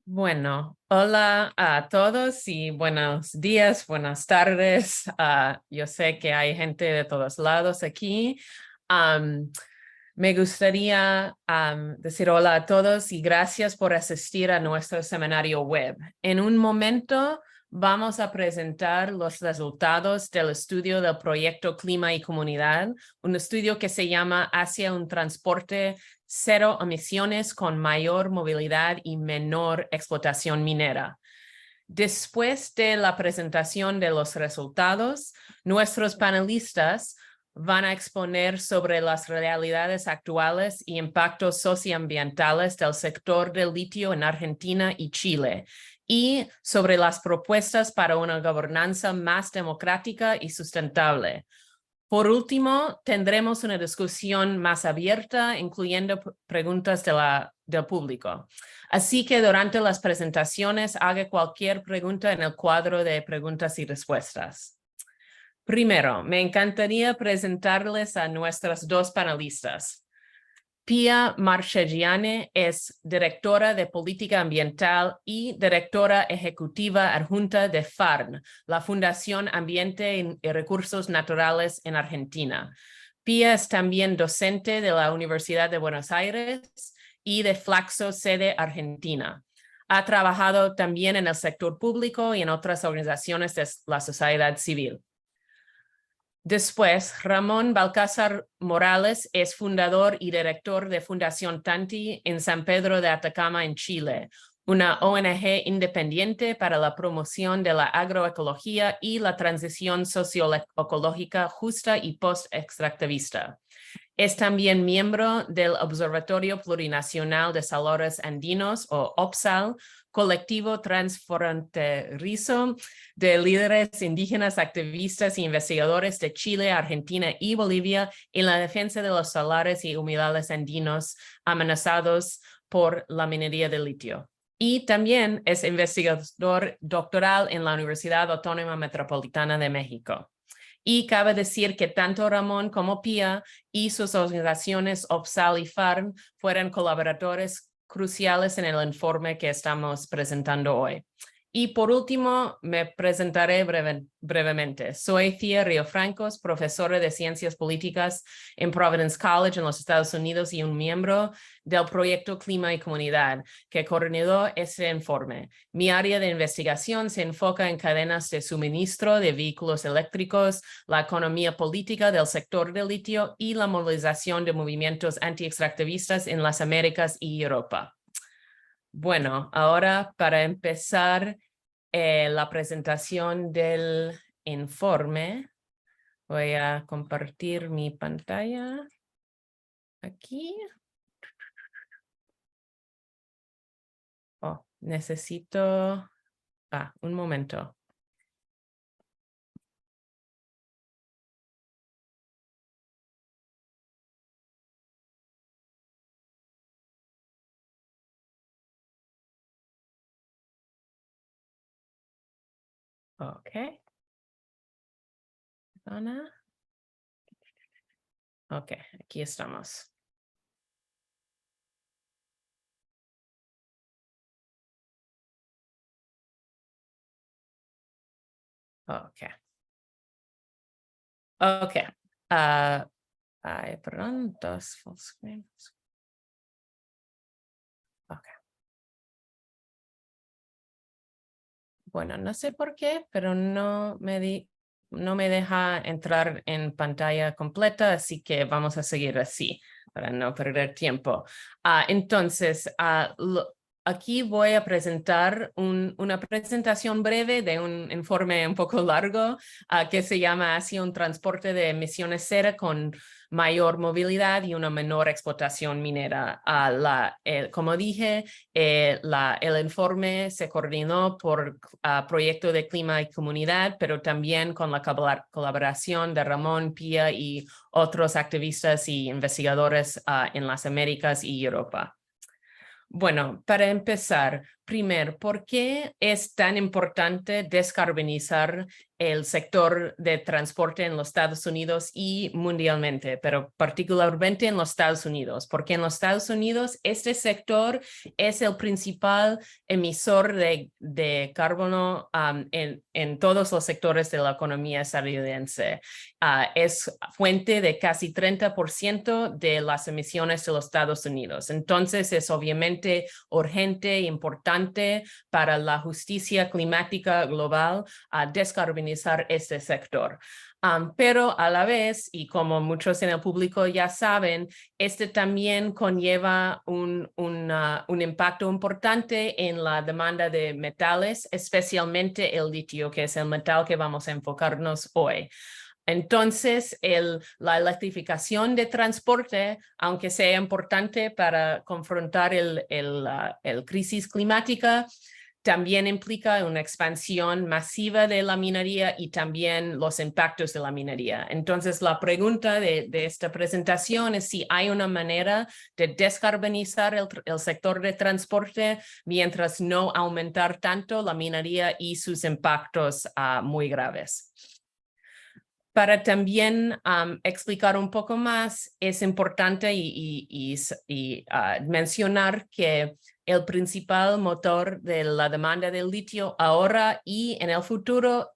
Bueno, hola a todos y buenos días, buenas tardes. Yo sé que hay gente de todos lados aquí. Am, Me gustaría decir hola a todos y gracias por asistir a nuestro seminario web. En un momento vamos a presentar los resultados del estudio del proyecto Clima y Comunidad, un estudio que se llama Hacia un transporte cero emisiones con mayor movilidad y menor explotación minera. Después de la presentación de los resultados, nuestros panelistas van a exponer sobre las realidades actuales y impactos socioambientales del sector del litio en Argentina y Chile, y sobre las propuestas para una gobernanza más democrática y sustentable. Por último, tendremos una discusión más abierta, incluyendo preguntas del público. Así que durante las presentaciones, haga cualquier pregunta en el cuadro de preguntas y respuestas. Primero, me encantaría presentarles a nuestras dos panelistas. Pia Marchegiani es directora de Política Ambiental y directora ejecutiva adjunta de FARN, la Fundación Ambiente y Recursos Naturales en Argentina. Pia es también docente de la Universidad de Buenos Aires y de Flaxo, sede Argentina. Ha trabajado también en el sector público y en otras organizaciones de la sociedad civil. Después, Ramón Balcázar Morales es fundador y director de Fundación Tanti en San Pedro de Atacama, en Chile, una ONG independiente para la promoción de la agroecología y la transición socioecológica justa y post-extractivista. Es también miembro del Observatorio Plurinacional de Salores Andinos, o OPSAL, colectivo transfronterizo de líderes indígenas, activistas e investigadores de Chile, Argentina y Bolivia en la defensa de los salares y humedales andinos amenazados por la minería de litio. Y también es investigador doctoral en la Universidad Autónoma Metropolitana de México. Y cabe decir que tanto Ramón como Pia y sus organizaciones OPSAL y FARN fueron colaboradores cruciales en el informe que estamos presentando hoy. Y por último, me presentaré brevemente. Soy Thea Riofrancos, profesora de Ciencias Políticas en Providence College en los Estados Unidos y un miembro del proyecto Clima y Comunidad, que coordinó este informe. Mi área de investigación se enfoca en cadenas de suministro de vehículos eléctricos, la economía política del sector del litio y la movilización de movimientos anti-extractivistas en las Américas y Europa. Bueno, ahora para empezar la presentación del informe, voy a compartir mi pantalla aquí. Oh, necesito... un momento. Ok. Ana. Ok, aquí estamos. Ok. Ok. Perdón, dos full screens. Ok. Bueno, no sé por qué, pero no me deja entrar en pantalla completa, así que vamos a seguir así para no perder tiempo. Entonces, aquí voy a presentar una presentación breve de un informe un poco largo que se llama Hacia un transporte de emisiones cero con mayor movilidad y una menor explotación minera. Como dije, el informe se coordinó por Proyecto de Clima y Comunidad, pero también con la colaboración de Ramón, Pia y otros activistas y investigadores en las Américas y Europa. Bueno, para empezar, Primero, ¿por qué es tan importante descarbonizar el sector de transporte en los Estados Unidos y mundialmente, pero particularmente en los Estados Unidos? Porque en los Estados Unidos este sector es el principal emisor de carbono en todos los sectores de la economía estadounidense. Es fuente de casi 30% de las emisiones de los Estados Unidos. Entonces es obviamente urgente e importante para la justicia climática global descarbonizar este sector. Pero a la vez, y como muchos en el público ya saben, este también conlleva un impacto importante en la demanda de metales, especialmente el litio, que es el metal que vamos a enfocarnos hoy. Entonces, la electrificación de transporte, aunque sea importante para confrontar el crisis climática, también implica una expansión masiva de la minería y también los impactos de la minería. Entonces, la pregunta de esta presentación es si hay una manera de descarbonizar el sector de transporte mientras no aumentar tanto la minería y sus impactos muy graves. Para también explicar un poco más, es importante mencionar que el principal motor de la demanda de litio ahora y en el futuro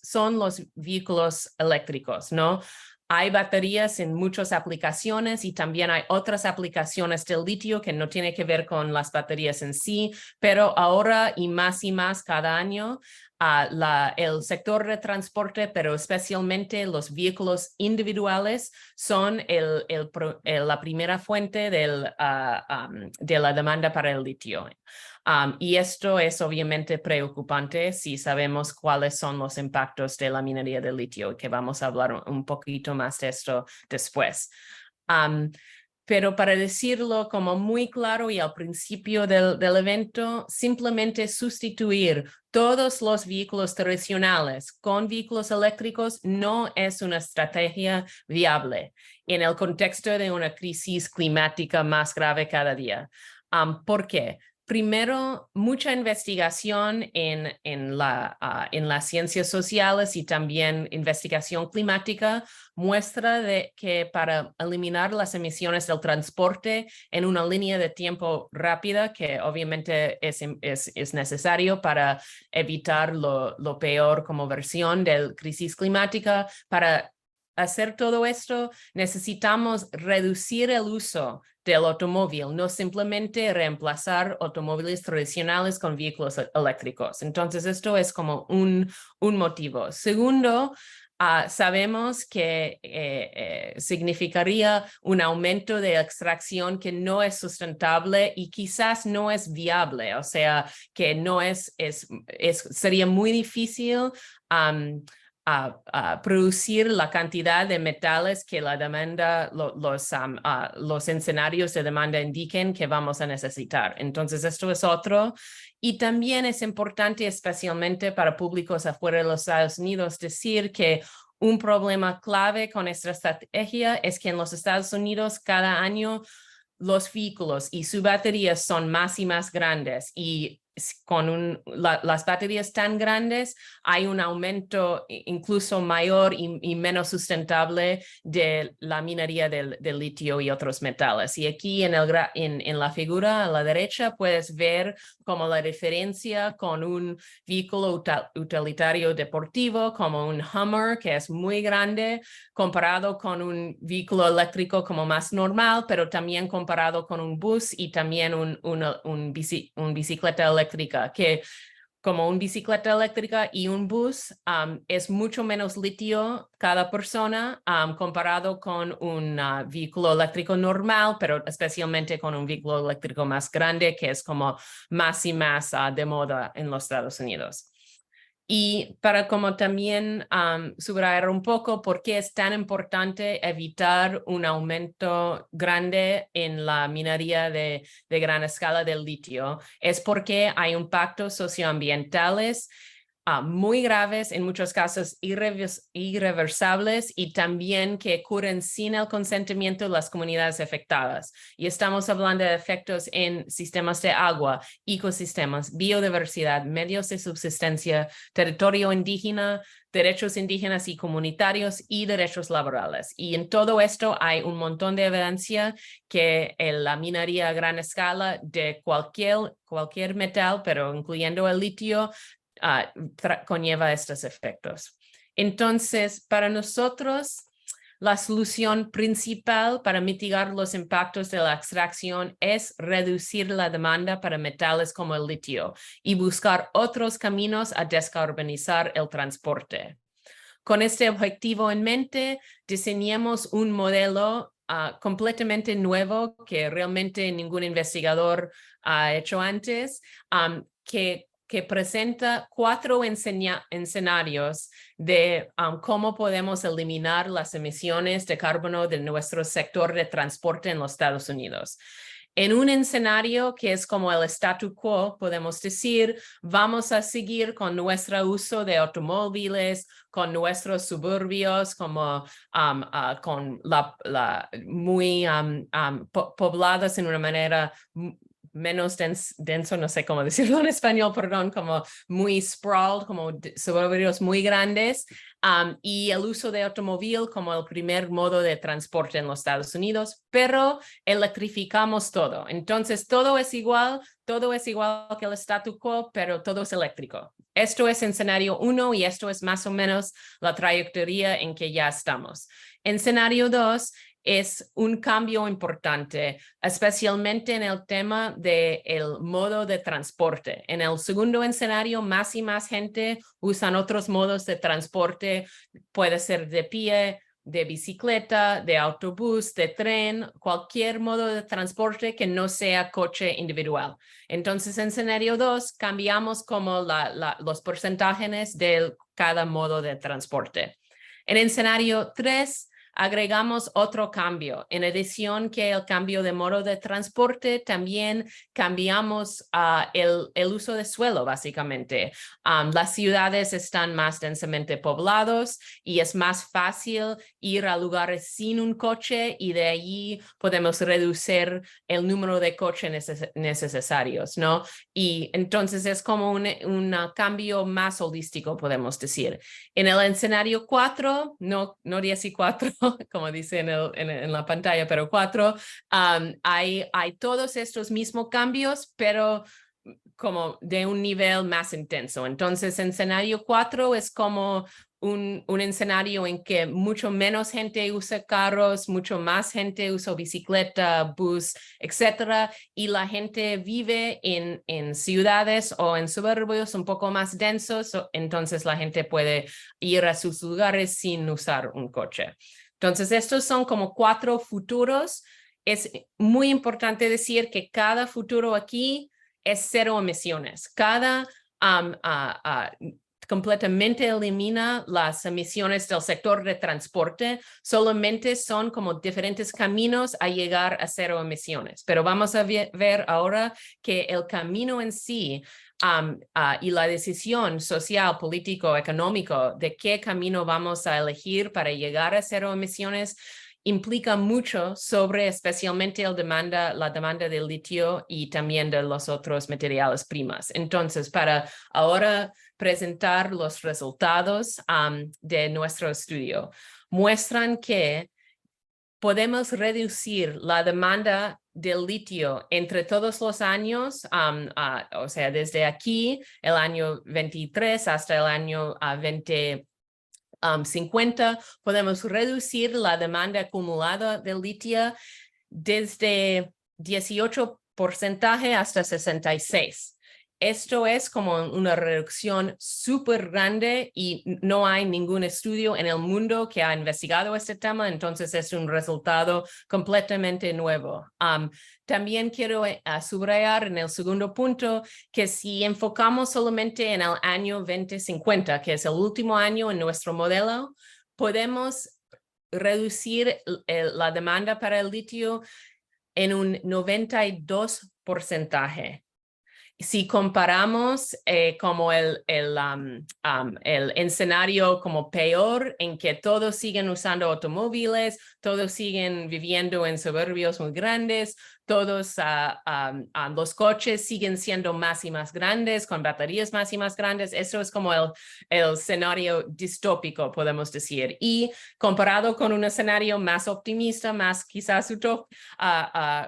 son los vehículos eléctricos, ¿no? Hay baterías en muchas aplicaciones y también hay otras aplicaciones del litio que no tienen que ver con las baterías en sí, pero ahora y más cada año, el sector de transporte, pero especialmente los vehículos individuales, son la primera fuente de la demanda para el litio. Y esto es obviamente preocupante si sabemos cuáles son los impactos de la minería de litio, que vamos a hablar un poquito más de esto después. Pero para decirlo como muy claro y al principio del evento, simplemente sustituir todos los vehículos tradicionales con vehículos eléctricos no es una estrategia viable en el contexto de una crisis climática más grave cada día. ¿Por qué? Primero, mucha investigación en las ciencias sociales y también investigación climática muestra que para eliminar las emisiones del transporte en una línea de tiempo rápida, que obviamente es necesario para evitar lo peor como versión de la crisis climática, para hacer todo esto necesitamos reducir el uso del automóvil, no simplemente reemplazar automóviles tradicionales con vehículos eléctricos. Entonces, esto es como un motivo. Segundo, sabemos que significaría un aumento de extracción que no es sustentable y quizás no es viable, o sea, que no sería muy difícil producir la cantidad de metales que la demanda, los escenarios de demanda indiquen que vamos a necesitar. Entonces, esto es otro. Y también es importante, especialmente para públicos afuera de los Estados Unidos, decir que un problema clave con esta estrategia es que en los Estados Unidos cada año los vehículos y sus baterías son más y más grandes y con las baterías tan grandes hay un aumento incluso mayor y menos sustentable de la minería del litio y otros metales. Y aquí en la figura a la derecha puedes ver como la diferencia con un vehículo utilitario deportivo como un Hummer, que es muy grande, comparado con un vehículo eléctrico como más normal, pero también comparado con un bus y también un bicicleta eléctrica, que como una bicicleta eléctrica y un bus es mucho menos litio cada persona comparado con un vehículo eléctrico normal, pero especialmente con un vehículo eléctrico más grande que es como más y más de moda en los Estados Unidos. Y para como también subrayar un poco por qué es tan importante evitar un aumento grande en la minería de gran escala del litio, es porque hay impactos socioambientales muy graves, en muchos casos irreversibles y también que ocurren sin el consentimiento de las comunidades afectadas. Y estamos hablando de efectos en sistemas de agua, ecosistemas, biodiversidad, medios de subsistencia, territorio indígena, derechos indígenas y comunitarios y derechos laborales. Y en todo esto hay un montón de evidencia que la minería a gran escala de cualquier metal, pero incluyendo el litio, conlleva estos efectos. Entonces, para nosotros, la solución principal para mitigar los impactos de la extracción es reducir la demanda para metales como el litio y buscar otros caminos a descarbonizar el transporte. Con este objetivo en mente, diseñamos un modelo completamente nuevo que realmente ningún investigador ha hecho antes, que presenta 4 escenarios de cómo podemos eliminar las emisiones de carbono de nuestro sector de transporte en los Estados Unidos. En un escenario que es como el statu quo, podemos decir, vamos a seguir con nuestro uso de automóviles, con nuestros suburbios, como con muy poblados en una manera menos denso, no sé cómo decirlo en español, perdón, como muy sprawled, como suburbios muy grandes, y el uso de automóvil como el primer modo de transporte en los Estados Unidos, pero electrificamos todo. Entonces, todo es igual que el statu quo, pero todo es eléctrico. Esto es escenario 1 y esto es más o menos la trayectoria en que ya estamos. En escenario 2, es un cambio importante, especialmente en el tema del modo de transporte. En el segundo escenario, más y más gente usan otros modos de transporte, puede ser de pie, de bicicleta, de autobús, de tren, cualquier modo de transporte que no sea coche individual. Entonces, en escenario 2, cambiamos como los porcentajes de cada modo de transporte. En escenario 3, agregamos otro cambio. En adición que el cambio de modo de transporte, también cambiamos el uso de suelo, básicamente. Las ciudades están más densamente poblados y es más fácil ir a lugares sin un coche y de allí podemos reducir el número de coches necesarios, ¿no? Y entonces es como un cambio más holístico, podemos decir. En el escenario 4, no 10 y 4, como dice en la pantalla, pero 4, hay todos estos mismos cambios, pero como de un nivel más intenso. Entonces, en escenario 4 es como un escenario en que mucho menos gente usa carros, mucho más gente usa bicicleta, bus, etcétera, y la gente vive en ciudades o en suburbios un poco más densos, entonces la gente puede ir a sus lugares sin usar un coche. Entonces, estos son como 4 futuros. Es muy importante decir que cada futuro aquí es 0 emisiones. Cada completamente elimina las emisiones del sector de transporte, solamente son como diferentes caminos a llegar a 0 emisiones. Pero vamos a ver ahora que el camino en sí y la decisión social, político, económico de qué camino vamos a elegir para llegar a 0 emisiones implica mucho sobre especialmente la demanda de litio y también de los otros materiales primas. Entonces, para ahora presentar los resultados de nuestro estudio, muestran que podemos reducir la demanda del litio entre todos los años, o sea, desde aquí, el año 23 hasta el año 2050, podemos reducir la demanda acumulada de litio desde 18% hasta 66%. Esto es como una reducción súper grande y no hay ningún estudio en el mundo que ha investigado este tema, entonces es un resultado completamente nuevo. También quiero subrayar en el segundo punto que si enfocamos solamente en el año 2050, que es el último año en nuestro modelo, podemos reducir la demanda para el litio en un 92%. Si comparamos como el escenario como peor, en que todos siguen usando automóviles, todos siguen viviendo en suburbios muy grandes, todos los coches siguen siendo más y más grandes, con baterías más y más grandes. Eso es como el escenario distópico, podemos decir. Y comparado con un escenario más optimista, más quizás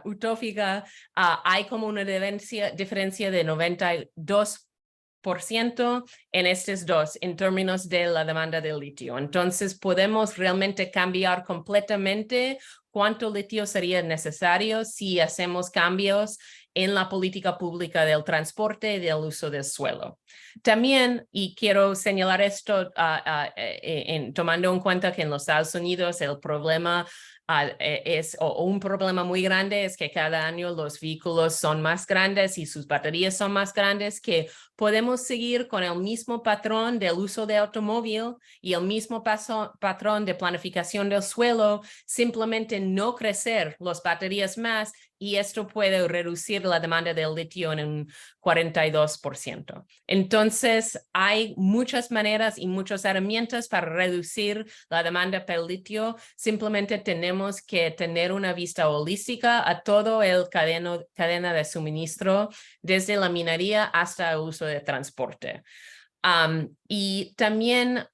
utópica, hay como una diferencia de 92% en estos dos, en términos de la demanda de litio. Entonces, podemos realmente cambiar completamente cuánto litio sería necesario si hacemos cambios en la política pública del transporte y del uso del suelo. También, y quiero señalar esto tomando en cuenta que en los Estados Unidos el problema un problema muy grande es que cada año los vehículos son más grandes y sus baterías son más grandes, que podemos seguir con el mismo patrón del uso de automóvil y el mismo patrón de planificación del suelo, simplemente no crecer las baterías más, y esto puede reducir la demanda de litio en un 42%. Entonces, hay muchas maneras y muchas herramientas para reducir la demanda de litio. Simplemente tenemos que tener una vista holística a todo el cadena de suministro, desde la minería hasta el uso de transporte. Y también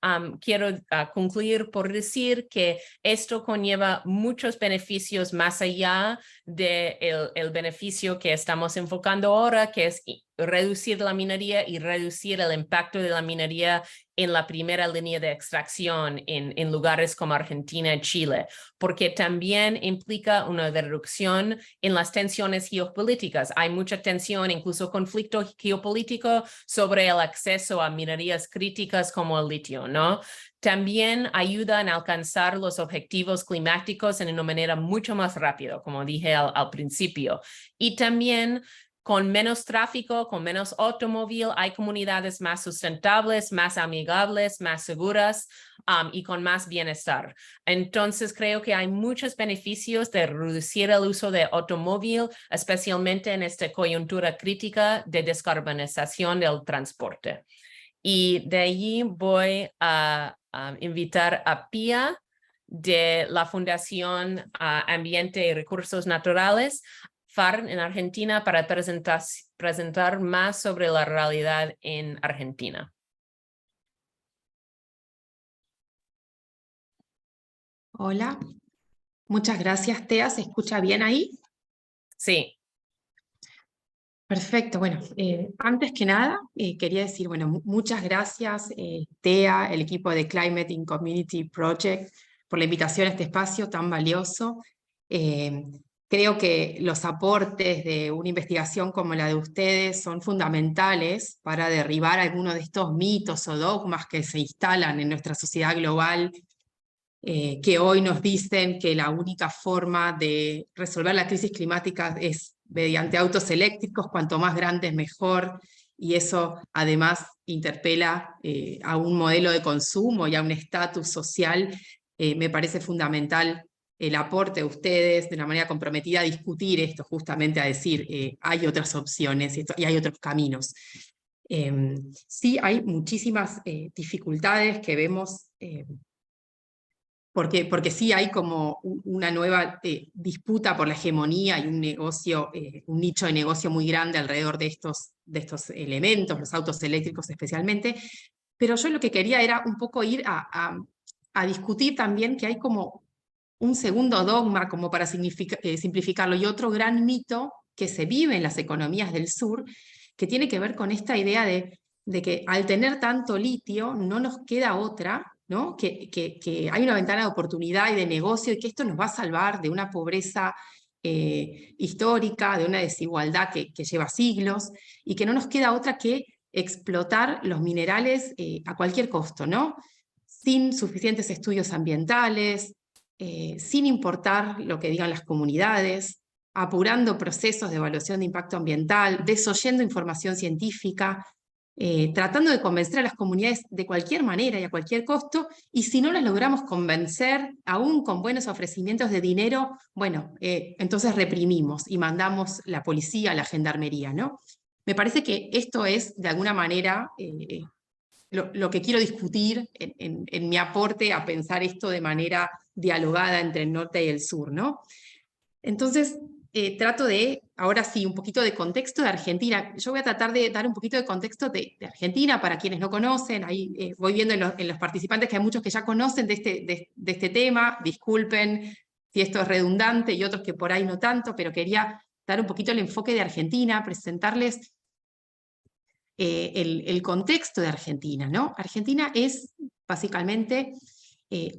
quiero concluir por decir que esto conlleva muchos beneficios más allá del beneficio que estamos enfocando ahora, que es reducir la minería y reducir el impacto de la minería en la primera línea de extracción en lugares como Argentina y Chile, porque también implica una reducción en las tensiones geopolíticas. Hay mucha tensión, incluso conflicto geopolítico sobre el acceso a minerías críticas como el litio, ¿no? También ayudan a alcanzar los objetivos climáticos en una manera mucho más rápida, como dije al principio. Y también con menos tráfico, con menos automóvil, hay comunidades más sustentables, más amigables, más seguras y con más bienestar. Entonces, creo que hay muchos beneficios de reducir el uso de automóvil, especialmente en esta coyuntura crítica de descarbonización del transporte. Y de allí voy a invitar a Pia de la Fundación Ambiente y Recursos Naturales, FARN, en Argentina, para presentar más sobre la realidad en Argentina. Hola, muchas gracias, Tea. ¿Se escucha bien ahí? Sí. Perfecto. Bueno, antes que nada, quería decir, bueno, muchas gracias, Tea, el equipo de Climate in Community Project, por la invitación a este espacio tan valioso. Creo que los aportes de una investigación como la de ustedes son fundamentales para derribar algunos de estos mitos o dogmas que se instalan en nuestra sociedad global, que hoy nos dicen que la única forma de resolver la crisis climática es mediante autos eléctricos, cuanto más grandes mejor, y eso además interpela a un modelo de consumo y a un estatus social. Me parece fundamental el aporte de ustedes de una manera comprometida a discutir esto, justamente a decir, hay otras opciones y hay otros caminos. Sí, hay muchísimas dificultades que vemos, porque sí hay como una nueva disputa por la hegemonía y un negocio, un nicho de negocio muy grande alrededor de estos elementos, los autos eléctricos especialmente. Pero yo lo que quería era un poco ir a discutir también que hay como un segundo dogma, como para simplificarlo, y otro gran mito que se vive en las economías del sur, que tiene que ver con esta idea de que al tener tanto litio no nos queda otra, ¿no? Que hay una ventana de oportunidad y de negocio, y que esto nos va a salvar de una pobreza histórica, de una desigualdad que lleva siglos, y que no nos queda otra que explotar los minerales a cualquier costo, ¿no? Sin suficientes estudios ambientales, sin importar lo que digan las comunidades, apurando procesos de evaluación de impacto ambiental, desoyendo información científica, tratando de convencer a las comunidades de cualquier manera y a cualquier costo, y si no las logramos convencer, aún con buenos ofrecimientos de dinero, bueno, entonces reprimimos y mandamos la policía, la gendarmería, ¿no? Me parece que esto es, de alguna manera, lo que quiero discutir en mi aporte a pensar esto de manera dialogada entre el norte y el sur, ¿no? Entonces, trato de, ahora sí, un poquito de contexto de Argentina. Yo voy a tratar de dar un poquito de contexto de Argentina para quienes no conocen. Ahí voy viendo en los participantes que hay muchos que ya conocen de este tema. Disculpen si esto es redundante y otros que por ahí no tanto, pero quería dar un poquito el enfoque de Argentina, presentarles el contexto de Argentina, ¿no? Argentina es básicamente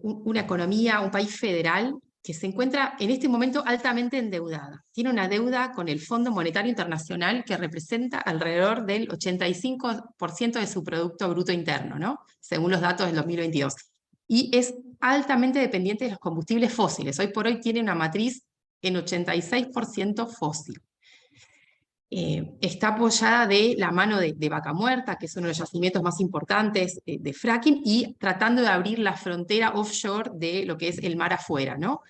una economía, un país federal que se encuentra en este momento altamente endeudada. Tiene una deuda con el Fondo Monetario Internacional que representa alrededor del 85% de su Producto Bruto Interno, ¿no? Según los datos del 2022. Y es altamente dependiente de los combustibles fósiles. Hoy por hoy tiene una matriz en 86% fósil. Está apoyada de la mano de Vaca Muerta, que es uno de los yacimientos más importantes de fracking, y tratando de abrir la frontera offshore de lo que es el mar afuera, ¿no?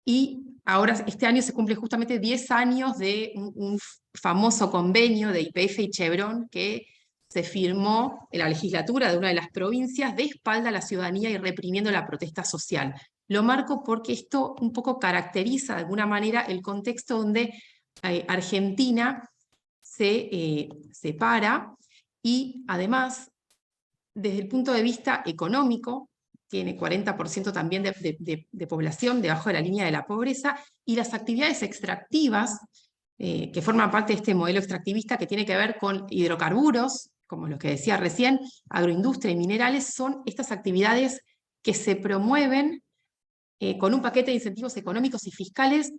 Y ahora, este año se cumple justamente 10 años de un famoso convenio de YPF y Chevron que se firmó en la legislatura de una de las provincias de espalda a la ciudadanía y reprimiendo la protesta social. Lo marco porque esto un poco caracteriza de alguna manera el contexto donde Argentina se separa y además, desde el punto de vista económico, tiene 40% también de población debajo de la línea de la pobreza, y las actividades extractivas, que forman parte de este modelo extractivista que tiene que ver con hidrocarburos, como lo que decía recién, agroindustria y minerales, son estas actividades que se promueven con un paquete de incentivos económicos y fiscales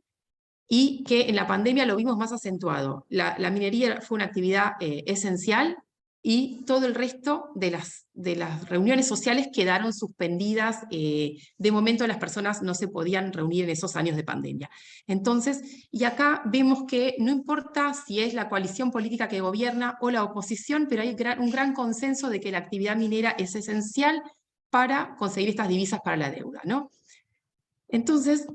y que en la pandemia lo vimos más acentuado. La minería fue una actividad esencial y todo el resto de las reuniones sociales quedaron suspendidas. De momento las personas no se podían reunir en esos años de pandemia. Entonces, y acá vemos que no importa si es la coalición política que gobierna o la oposición, pero hay un gran consenso de que la actividad minera es esencial para conseguir estas divisas para la deuda, ¿no? Entonces,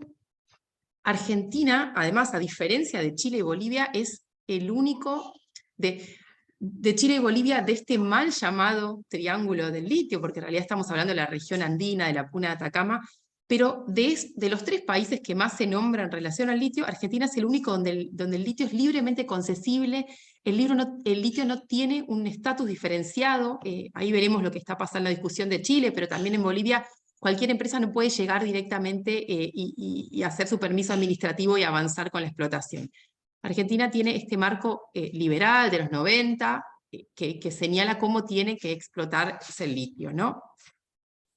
Argentina, además, a diferencia de Chile y Bolivia, es el único de Chile y Bolivia de este mal llamado Triángulo del Litio, porque en realidad estamos hablando de la región andina, de la Puna de Atacama, pero de los 3 países que más se nombran en relación al litio, Argentina es el único donde el litio es libremente concesible. El litio no tiene un estatus diferenciado. Ahí veremos lo que está pasando en la discusión de Chile, pero también en Bolivia cualquier empresa no puede llegar directamente y hacer su permiso administrativo y avanzar con la explotación. Argentina tiene este marco liberal de los 90 que señala cómo tiene que explotarse el litio, ¿no?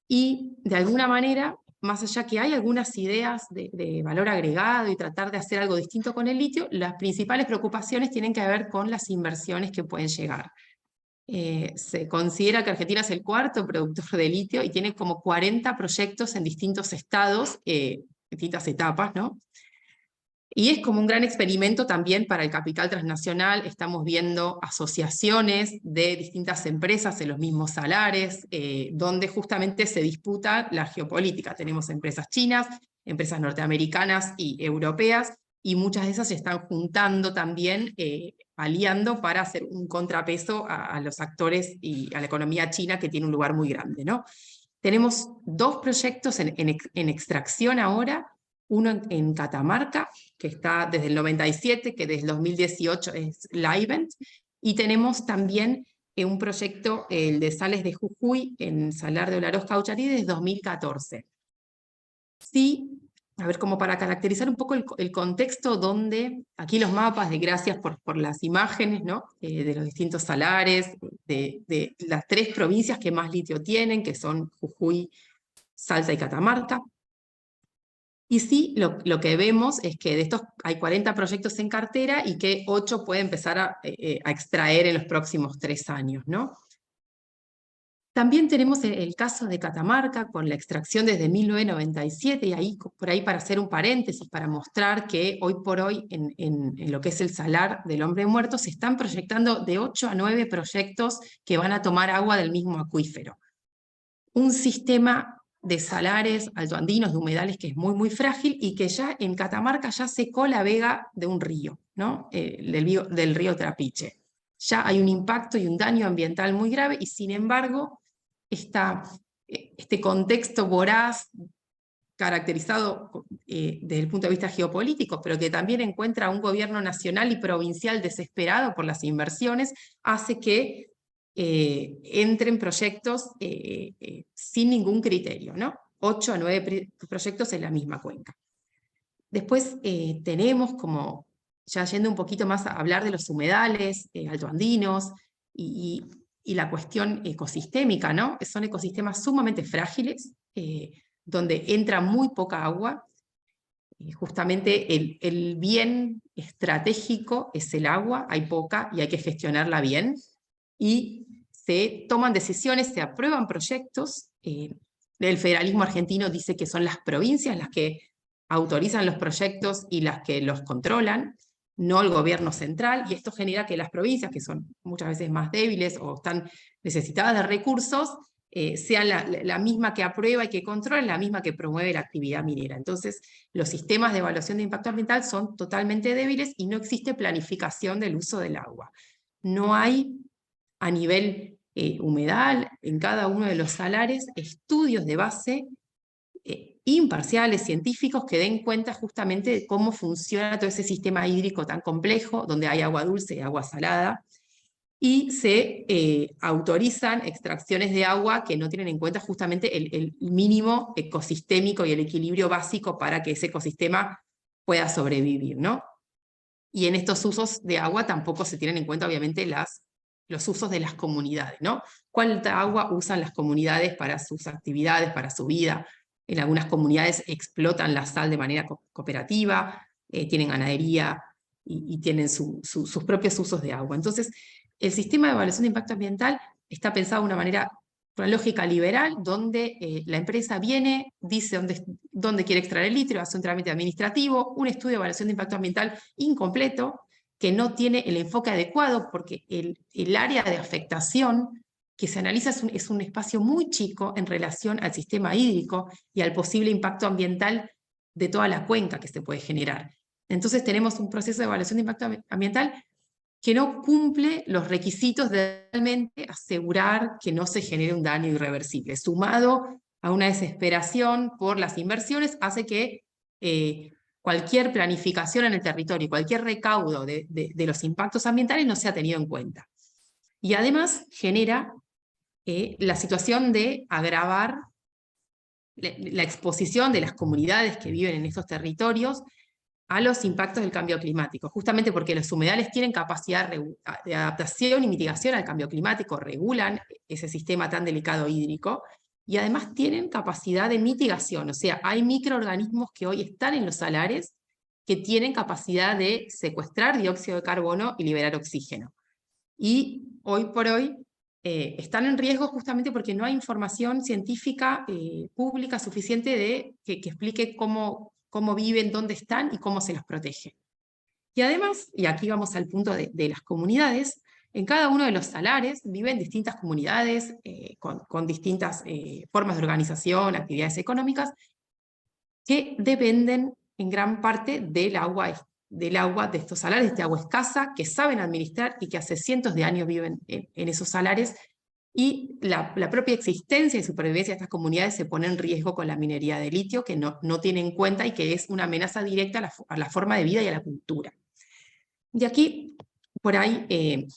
Y de alguna manera, más allá que hay algunas ideas de valor agregado y tratar de hacer algo distinto con el litio, las principales preocupaciones tienen que ver con las inversiones que pueden llegar. Se considera que Argentina es el 4º productor de litio y tiene como 40 proyectos en distintos estados, distintas etapas, ¿no? Y es como un gran experimento también para el capital transnacional. Estamos viendo asociaciones de distintas empresas en los mismos salares, donde justamente se disputa la geopolítica. Tenemos empresas chinas, empresas norteamericanas y europeas, y muchas de esas se están juntando también, aliando para hacer un contrapeso a los actores y a la economía china, que tiene un lugar muy grande, ¿no? Tenemos 2 proyectos en extracción ahora, uno en Catamarca, que está desde el 97, que desde el 2018 es Livent, y tenemos también un proyecto, el de Sales de Jujuy, en Salar de Olaroz, Caucharí, desde 2014. Sí, a ver, como para caracterizar un poco el contexto donde, aquí los mapas, gracias por las imágenes, ¿no? De los distintos salares, de las 3 provincias que más litio tienen, que son Jujuy, Salta y Catamarca. Y sí, lo que vemos es que de estos hay 40 proyectos en cartera y que 8 puede empezar a extraer en los próximos 3 años, ¿no? También tenemos el caso de Catamarca con la extracción desde 1997, y ahí, por ahí, para hacer un paréntesis, para mostrar que hoy por hoy en lo que es el Salar del Hombre Muerto se están proyectando de 8 a 9 proyectos que van a tomar agua del mismo acuífero. Un sistema de salares altoandinos, de humedales, que es muy, muy frágil, y que ya en Catamarca ya secó la vega de un río, ¿no? Del río Trapiche. ya hay un impacto y un daño ambiental muy grave, y sin embargo, este contexto voraz, caracterizado desde el punto de vista geopolítico, pero que también encuentra un gobierno nacional y provincial desesperado por las inversiones, hace que entren proyectos sin ningún criterio, ¿no? 8 a 9 proyectos en la misma cuenca. Después tenemos como, ya yendo un poquito más a hablar de los humedales altoandinos y la cuestión ecosistémica, ¿no? Son ecosistemas sumamente frágiles, donde entra muy poca agua. Justamente el bien estratégico es el agua, hay poca y hay que gestionarla bien. Y se toman decisiones, se aprueban proyectos. El federalismo argentino dice que son las provincias las que autorizan los proyectos y las que los controlan, no el gobierno central, y esto genera que las provincias, que son muchas veces más débiles o están necesitadas de recursos, sean la misma que aprueba y que controla, la misma que promueve la actividad minera. Entonces, los sistemas de evaluación de impacto ambiental son totalmente débiles y no existe planificación del uso del agua. No hay a nivel humedal, en cada uno de los salares, estudios de base imparciales, científicos, que den cuenta justamente de cómo funciona todo ese sistema hídrico tan complejo, donde hay agua dulce y agua salada, y se autorizan extracciones de agua que no tienen en cuenta justamente el mínimo ecosistémico y el equilibrio básico para que ese ecosistema pueda sobrevivir, ¿no? Y en estos usos de agua tampoco se tienen en cuenta, obviamente, los usos de las comunidades, ¿no? ¿Cuánta agua usan las comunidades para sus actividades, para su vida? En algunas comunidades explotan la sal de manera cooperativa, tienen ganadería y tienen sus propios usos de agua. Entonces, el sistema de evaluación de impacto ambiental está pensado de una manera, una lógica liberal, donde la empresa viene, dice dónde quiere extraer el litio, hace un trámite administrativo, un estudio de evaluación de impacto ambiental incompleto, que no tiene el enfoque adecuado, porque el área de afectación que se analiza es un espacio muy chico en relación al sistema hídrico y al posible impacto ambiental de toda la cuenca que se puede generar. Entonces tenemos un proceso de evaluación de impacto ambiental que no cumple los requisitos de realmente asegurar que no se genere un daño irreversible. Sumado a una desesperación por las inversiones, hace que cualquier planificación en el territorio, cualquier recaudo de los impactos ambientales no sea tenido en cuenta. Y además genera la situación de agravar la exposición de las comunidades que viven en estos territorios a los impactos del cambio climático, justamente porque los humedales tienen capacidad de adaptación y mitigación al cambio climático, regulan ese sistema tan delicado hídrico, y además tienen capacidad de mitigación, o sea, hay microorganismos que hoy están en los salares que tienen capacidad de secuestrar dióxido de carbono y liberar oxígeno. Y hoy por hoy están en riesgo justamente porque no hay información científica pública suficiente que explique cómo viven, dónde están y cómo se los protege. Y además, y aquí vamos al punto de las comunidades, en cada uno de los salares viven distintas comunidades con distintas formas de organización, actividades económicas, que dependen en gran parte del agua de estos salares, de este agua escasa, que saben administrar y que hace cientos de años viven en esos salares, y la propia existencia y supervivencia de estas comunidades se pone en riesgo con la minería de litio, que no tiene en cuenta y que es una amenaza directa a la forma de vida y a la cultura. De aquí, por ahí,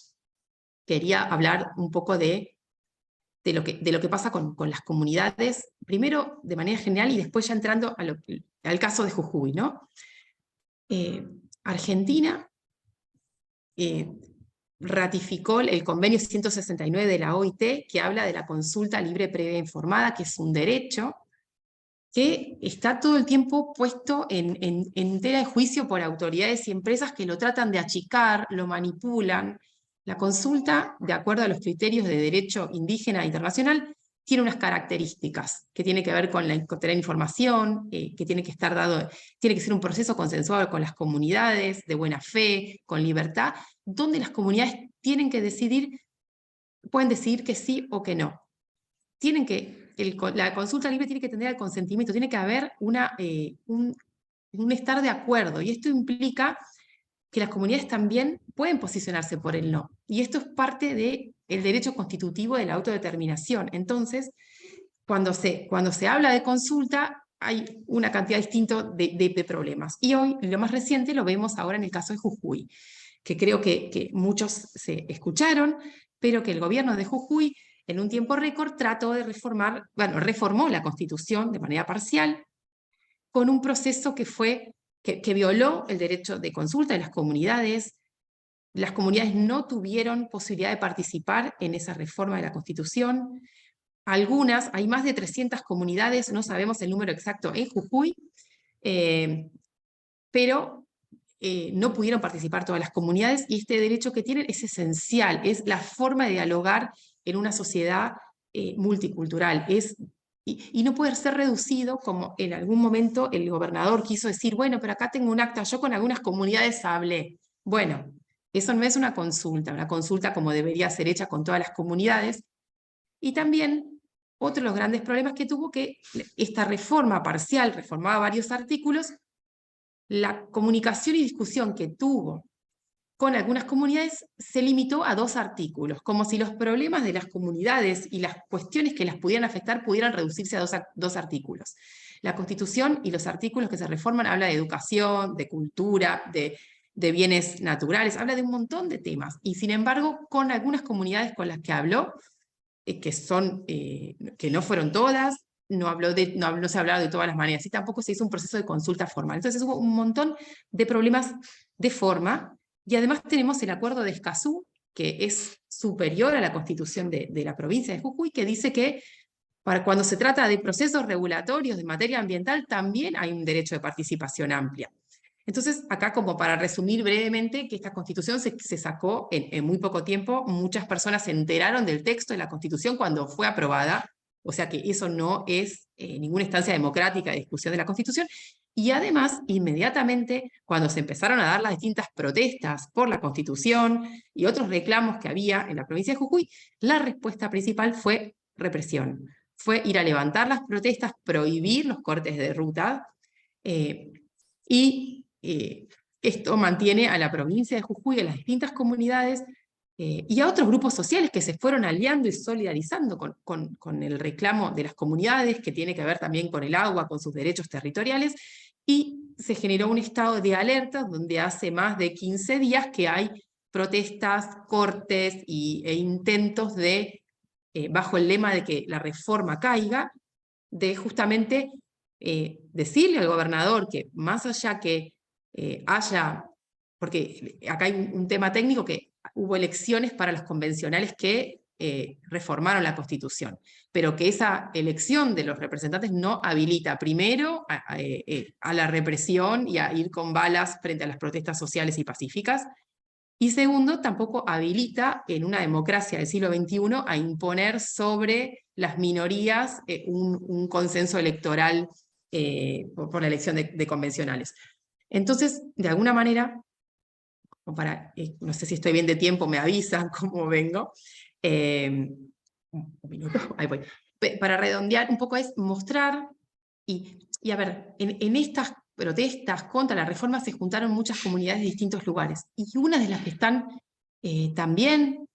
quería hablar un poco de lo que pasa con las comunidades, primero de manera general y después ya entrando al caso de Jujuy, ¿no? Argentina ratificó el convenio 169 de la OIT, que habla de la consulta libre, previa e informada, que es un derecho que está todo el tiempo puesto en tela de juicio por autoridades y empresas que lo tratan de achicar, lo manipulan. La consulta, de acuerdo a los criterios de derecho indígena internacional, tiene unas características que tiene que ver con tener información, que tiene que ser un proceso consensuado con las comunidades, de buena fe, con libertad, donde las comunidades tienen que pueden decidir que sí o que no. La consulta libre tiene que tener el consentimiento, tiene que haber un estar de acuerdo, y esto implica que las comunidades también pueden posicionarse por el no. Y esto es parte del derecho constitutivo de la autodeterminación. Entonces, cuando se habla de consulta, hay una cantidad distinta de problemas. Y hoy, lo más reciente, lo vemos ahora en el caso de Jujuy, que creo que muchos se escucharon, pero que el gobierno de Jujuy, en un tiempo récord, trató de reformar, bueno, reformó la Constitución de manera parcial, con un proceso que violó el derecho de consulta de las comunidades. Las comunidades no tuvieron posibilidad de participar en esa reforma de la Constitución. Algunas, hay más de 300 comunidades, no sabemos el número exacto en Jujuy, pero no pudieron participar todas las comunidades, y este derecho que tienen es esencial, es la forma de dialogar en una sociedad multicultural, y no puede ser reducido como en algún momento el gobernador quiso decir, bueno, pero acá tengo un acta, yo con algunas comunidades hablé. Bueno, eso no es una consulta como debería ser hecha con todas las comunidades. Y también otro de los grandes problemas que tuvo, que esta reforma parcial reformaba varios artículos, la comunicación y discusión que tuvo con algunas comunidades se limitó a 2 artículos, como si los problemas de las comunidades y las cuestiones que las pudieran afectar pudieran reducirse a 2 artículos. La Constitución y los artículos que se reforman habla de educación, de cultura, de bienes naturales, habla de un montón de temas, y sin embargo, con algunas comunidades con las que habló, que no fueron todas, no se hablaba de todas las maneras, y tampoco se hizo un proceso de consulta formal. Entonces hubo un montón de problemas de forma, y además tenemos el acuerdo de Escazú, que es superior a la Constitución de la provincia de Jujuy, que dice que cuando se trata de procesos regulatorios de materia ambiental, también hay un derecho de participación amplia. Entonces, acá, como para resumir brevemente, que esta Constitución se sacó en muy poco tiempo, muchas personas se enteraron del texto de la Constitución cuando fue aprobada, o sea que eso no es ninguna instancia democrática de discusión de la Constitución, y además, inmediatamente, cuando se empezaron a dar las distintas protestas por la Constitución y otros reclamos que había en la provincia de Jujuy, la respuesta principal fue represión. Fue ir a levantar las protestas, prohibir los cortes de ruta, y esto mantiene a la provincia de Jujuy, a las distintas comunidades, y a otros grupos sociales que se fueron aliando y solidarizando con el reclamo de las comunidades, que tiene que ver también con el agua, con sus derechos territoriales, y se generó un estado de alerta donde hace más de 15 días que hay protestas, cortes e intentos de, bajo el lema de que la reforma caiga, de justamente decirle al gobernador que más allá que haya, porque acá hay un tema técnico, que hubo elecciones para los convencionales que reformaron la Constitución, pero que esa elección de los representantes no habilita primero a la represión y a ir con balas frente a las protestas sociales y pacíficas, y segundo, tampoco habilita en una democracia del siglo XXI a imponer sobre las minorías un consenso electoral por la elección de convencionales. Entonces, de alguna manera, no sé si estoy bien de tiempo, me avisan cómo vengo. Un minuto, ahí voy. Para redondear un poco es mostrar, y a ver, en estas protestas contra la reforma se juntaron muchas comunidades de distintos lugares, y una de las que están también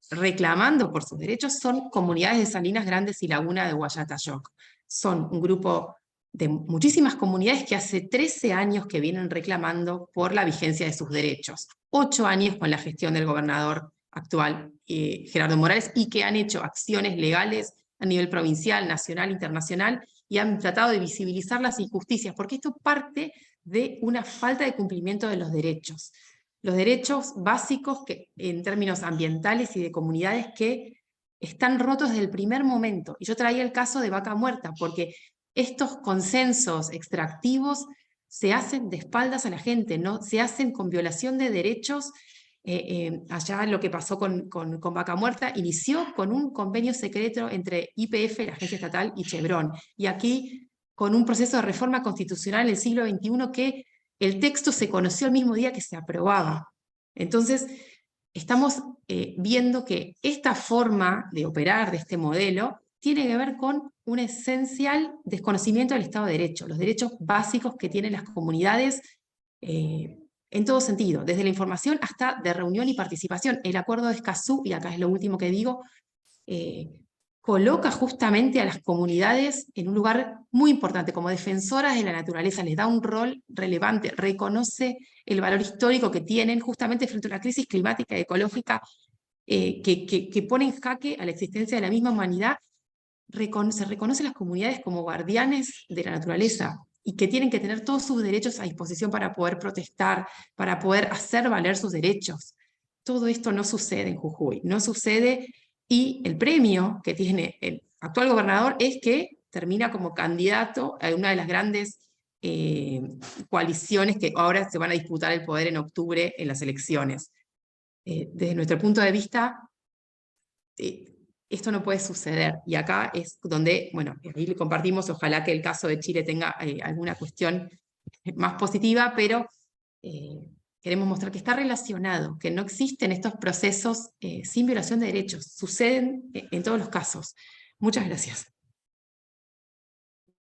reclamando por sus derechos son comunidades de Salinas Grandes y Laguna de Guayatayoc. Son un grupo de muchísimas comunidades que hace 13 años que vienen reclamando por la vigencia de sus derechos, 8 años con la gestión del gobernador actual, Gerardo Morales, y que han hecho acciones legales a nivel provincial, nacional, internacional, y han tratado de visibilizar las injusticias, porque esto parte de una falta de cumplimiento de los derechos básicos en términos ambientales y de comunidades, que están rotos desde el primer momento. Y yo traía el caso de Vaca Muerta, porque estos consensos extractivos se hacen de espaldas a la gente, ¿no? Se hacen con violación de derechos. Allá lo que pasó con Vaca Muerta inició con un convenio secreto entre YPF, la agencia estatal, y Chevron, y aquí con un proceso de reforma constitucional en el siglo XXI que el texto se conoció el mismo día que se aprobaba. Entonces, estamos viendo que esta forma de operar de este modelo tiene que ver con un esencial desconocimiento del Estado de Derecho, los derechos básicos que tienen las comunidades en todo sentido, desde la información hasta de reunión y participación. El acuerdo de Escazú, y acá es lo último que digo, coloca justamente a las comunidades en un lugar muy importante, como defensoras de la naturaleza, les da un rol relevante, reconoce el valor histórico que tienen justamente frente a una crisis climática y ecológica que pone en jaque a la existencia de la misma humanidad. Se reconoce a las comunidades como guardianes de la naturaleza y que tienen que tener todos sus derechos a disposición para poder protestar, para poder hacer valer sus derechos. Todo esto no sucede en Jujuy, no sucede, y el premio que tiene el actual gobernador es que termina como candidato a una de las grandes coaliciones que ahora se van a disputar el poder en octubre en las elecciones. Desde nuestro punto de vista, esto no puede suceder. Y acá es donde, bueno, ahí le compartimos, ojalá que el caso de Chile tenga alguna cuestión más positiva, pero queremos mostrar que está relacionado, que no existen estos procesos sin violación de derechos. Suceden en todos los casos. Muchas gracias.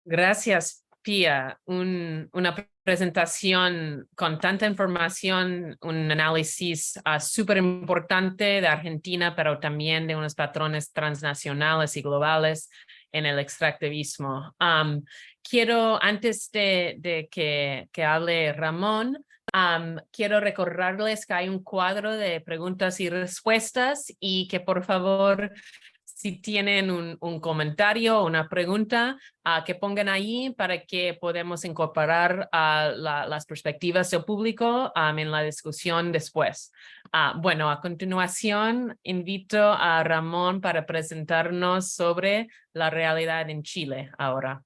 Gracias, Pia. Una presentación con tanta información, un análisis súper importante de Argentina, pero también de unos patrones transnacionales y globales en el extractivismo. Quiero, antes de que hable Ramón, quiero recordarles que hay un cuadro de preguntas y respuestas y que por favor, si tienen un comentario o una pregunta, que pongan ahí para que podamos incorporar las perspectivas del público en la discusión después. Bueno, a continuación invito a Ramón para presentarnos sobre la realidad en Chile ahora.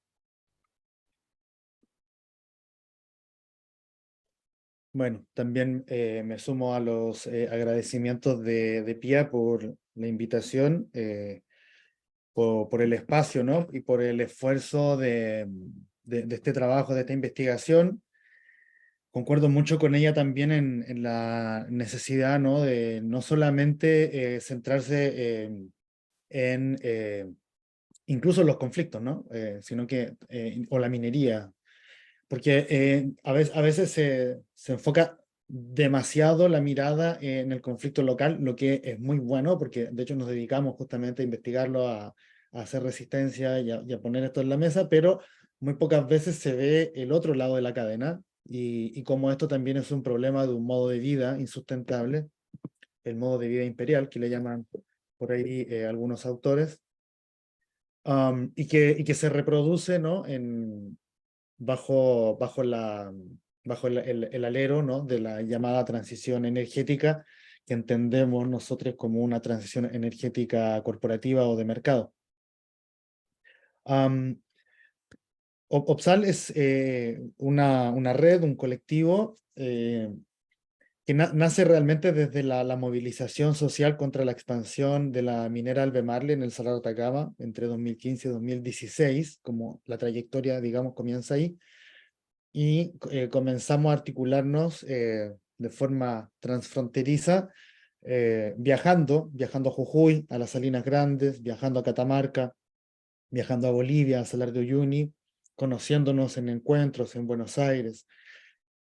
Bueno, también me sumo a los agradecimientos de Pia por la invitación, por el espacio, ¿no? Y por el esfuerzo de este trabajo, de esta investigación. Concuerdo mucho con ella también en la necesidad, ¿no? De no solamente centrarse incluso los conflictos, ¿no? Sino que, o la minería, porque a veces se enfoca demasiado la mirada en el conflicto local, lo que es muy bueno, porque de hecho nos dedicamos justamente a investigarlo, a hacer resistencia y a poner esto en la mesa, pero muy pocas veces se ve el otro lado de la cadena, y como esto también es un problema de un modo de vida insustentable, el modo de vida imperial, que le llaman por ahí algunos autores, y que se reproduce, ¿no? Bajo el alero, ¿no? De la llamada transición energética, que entendemos nosotros como una transición energética corporativa o de mercado. OPSAL es una red, un colectivo que nace realmente desde la movilización social contra la expansión de la minera Albemarle en el Salar de Atacama entre 2015 y 2016, como la trayectoria, digamos, comienza ahí. Y comenzamos a articularnos de forma transfronteriza, viajando a Jujuy, a las Salinas Grandes, viajando a Catamarca, viajando a Bolivia, a Salar de Uyuni, conociéndonos en encuentros en Buenos Aires,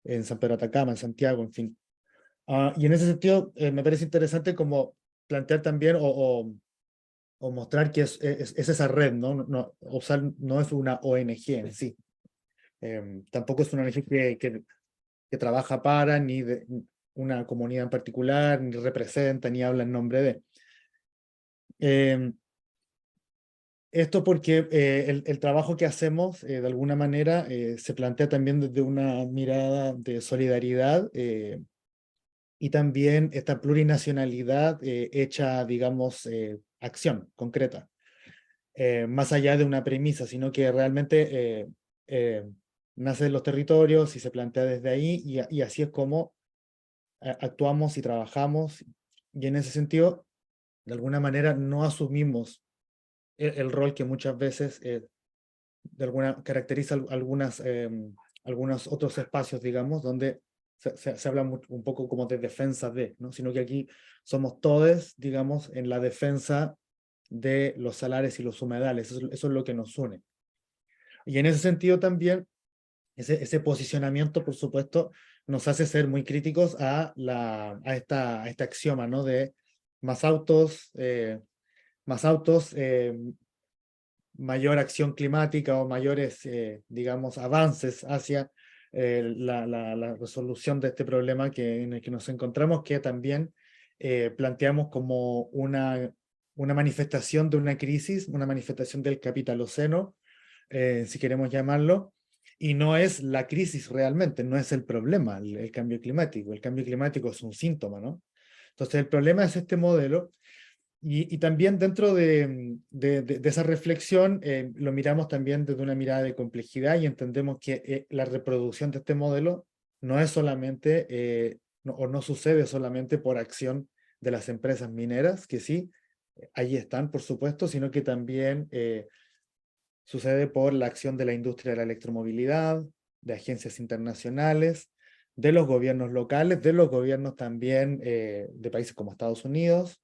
en San Pedro de Atacama, en Santiago, en fin. Y en ese sentido, me parece interesante como plantear también o mostrar que es esa red, ¿no? OPSAL no es una ONG en sí. Tampoco es una ONG que trabaja para ni de una comunidad en particular, ni representa, ni habla en nombre de. Esto porque el trabajo que hacemos, de alguna manera, se plantea también desde una mirada de solidaridad, y también esta plurinacionalidad hecha, digamos, acción concreta, más allá de una premisa, sino que realmente nace en los territorios y se plantea desde ahí, y así es como actuamos y trabajamos, y en ese sentido, de alguna manera, no asumimos el rol que muchas veces caracteriza algunos otros espacios, digamos, donde se habla un poco como de defensa de, ¿no? Sino que aquí somos todos, digamos, en la defensa de los salares y los humedales. Eso es lo que nos une. Y en ese sentido también, ese posicionamiento, por supuesto, nos hace ser muy críticos a este axioma, ¿no? De más autos, mayor acción climática o mayores, digamos, avances hacia la resolución de este problema en el que nos encontramos, que también planteamos como una manifestación de una crisis, una manifestación del capitaloceno, si queremos llamarlo, y no es la crisis realmente, no es el problema, el cambio climático. El cambio climático es un síntoma, ¿no? Entonces el problema es este modelo. Y también dentro de esa reflexión lo miramos también desde una mirada de complejidad y entendemos que la reproducción de este modelo no es solamente, o no sucede solamente por acción de las empresas mineras, que sí, ahí están, por supuesto, sino que también sucede por la acción de la industria de la electromovilidad, de agencias internacionales, de los gobiernos locales, de los gobiernos también de países como Estados Unidos,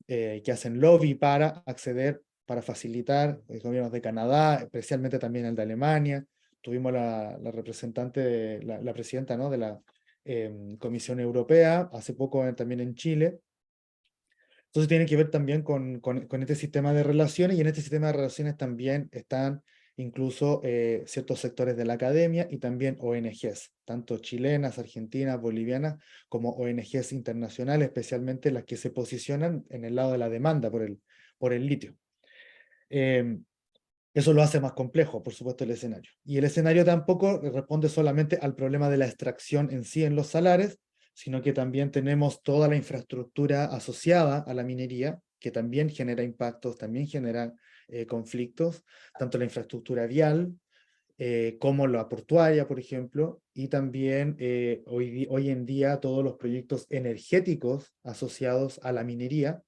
que hacen lobby para acceder, para facilitar, gobiernos de Canadá, especialmente también el de Alemania. Tuvimos la representante, la presidenta, ¿no? de la Comisión Europea, hace poco también en Chile. Entonces tiene que ver también con este sistema de relaciones, y en este sistema de relaciones también están incluso ciertos sectores de la academia y también ONGs, tanto chilenas, argentinas, bolivianas, como ONGs internacionales, especialmente las que se posicionan en el lado de la demanda por el litio. Eso lo hace más complejo, por supuesto, el escenario. Y el escenario tampoco responde solamente al problema de la extracción en sí en los salares, sino que también tenemos toda la infraestructura asociada a la minería, que también genera impactos, también genera conflictos, tanto la infraestructura vial como la portuaria, por ejemplo, y también hoy en día todos los proyectos energéticos asociados a la minería,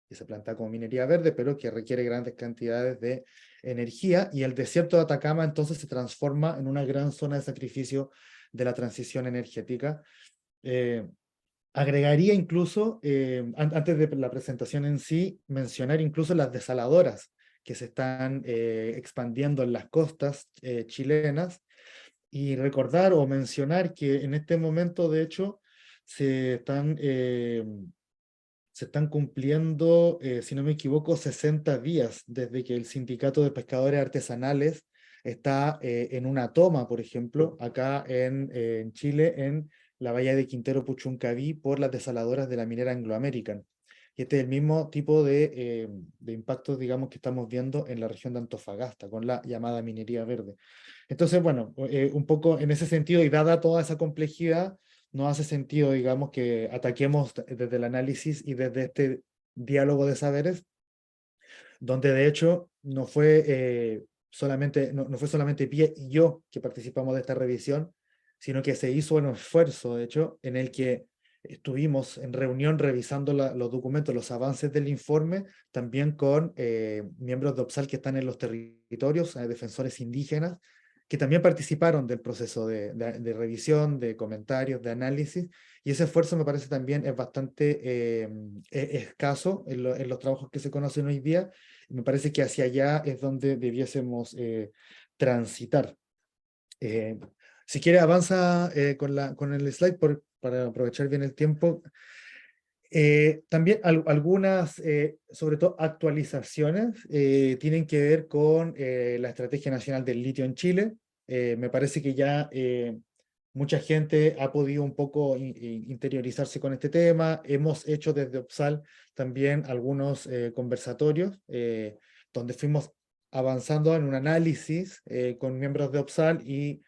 que se plantea como minería verde, pero que requiere grandes cantidades de energía, y el desierto de Atacama entonces se transforma en una gran zona de sacrificio de la transición energética. Agregaría incluso, antes de la presentación en sí, mencionar incluso las desaladoras que se están expandiendo en las costas chilenas, y recordar o mencionar que en este momento, de hecho, se están cumpliendo, si no me equivoco, 60 días desde que el Sindicato de Pescadores Artesanales está en una toma, por ejemplo, acá en Chile, en la bahía de Quintero Puchuncaví, por las desaladoras de la minera Anglo American. Y este es el mismo tipo de impactos, digamos, que estamos viendo en la región de Antofagasta, con la llamada minería verde. Entonces, bueno, un poco en ese sentido, y dada toda esa complejidad, no hace sentido, digamos, que ataquemos desde el análisis y desde este diálogo de saberes, donde de hecho no fue solamente Pie y yo que participamos de esta revisión, sino que se hizo un esfuerzo, de hecho, en el que estuvimos en reunión revisando los documentos, los avances del informe, también con miembros de OPSAL que están en los territorios, defensores indígenas, que también participaron del proceso de revisión, de comentarios, de análisis, y ese esfuerzo me parece también es bastante escaso en los trabajos que se conocen hoy día. Me parece que hacia allá es donde debiésemos transitar. Si quiere, avanza con el slide para aprovechar bien el tiempo. También algunas, sobre todo actualizaciones, tienen que ver con la Estrategia Nacional del Litio en Chile. Me parece que ya mucha gente ha podido un poco interiorizarse con este tema. Hemos hecho desde OPSAL también algunos conversatorios donde fuimos avanzando en un análisis con miembros de OPSAL y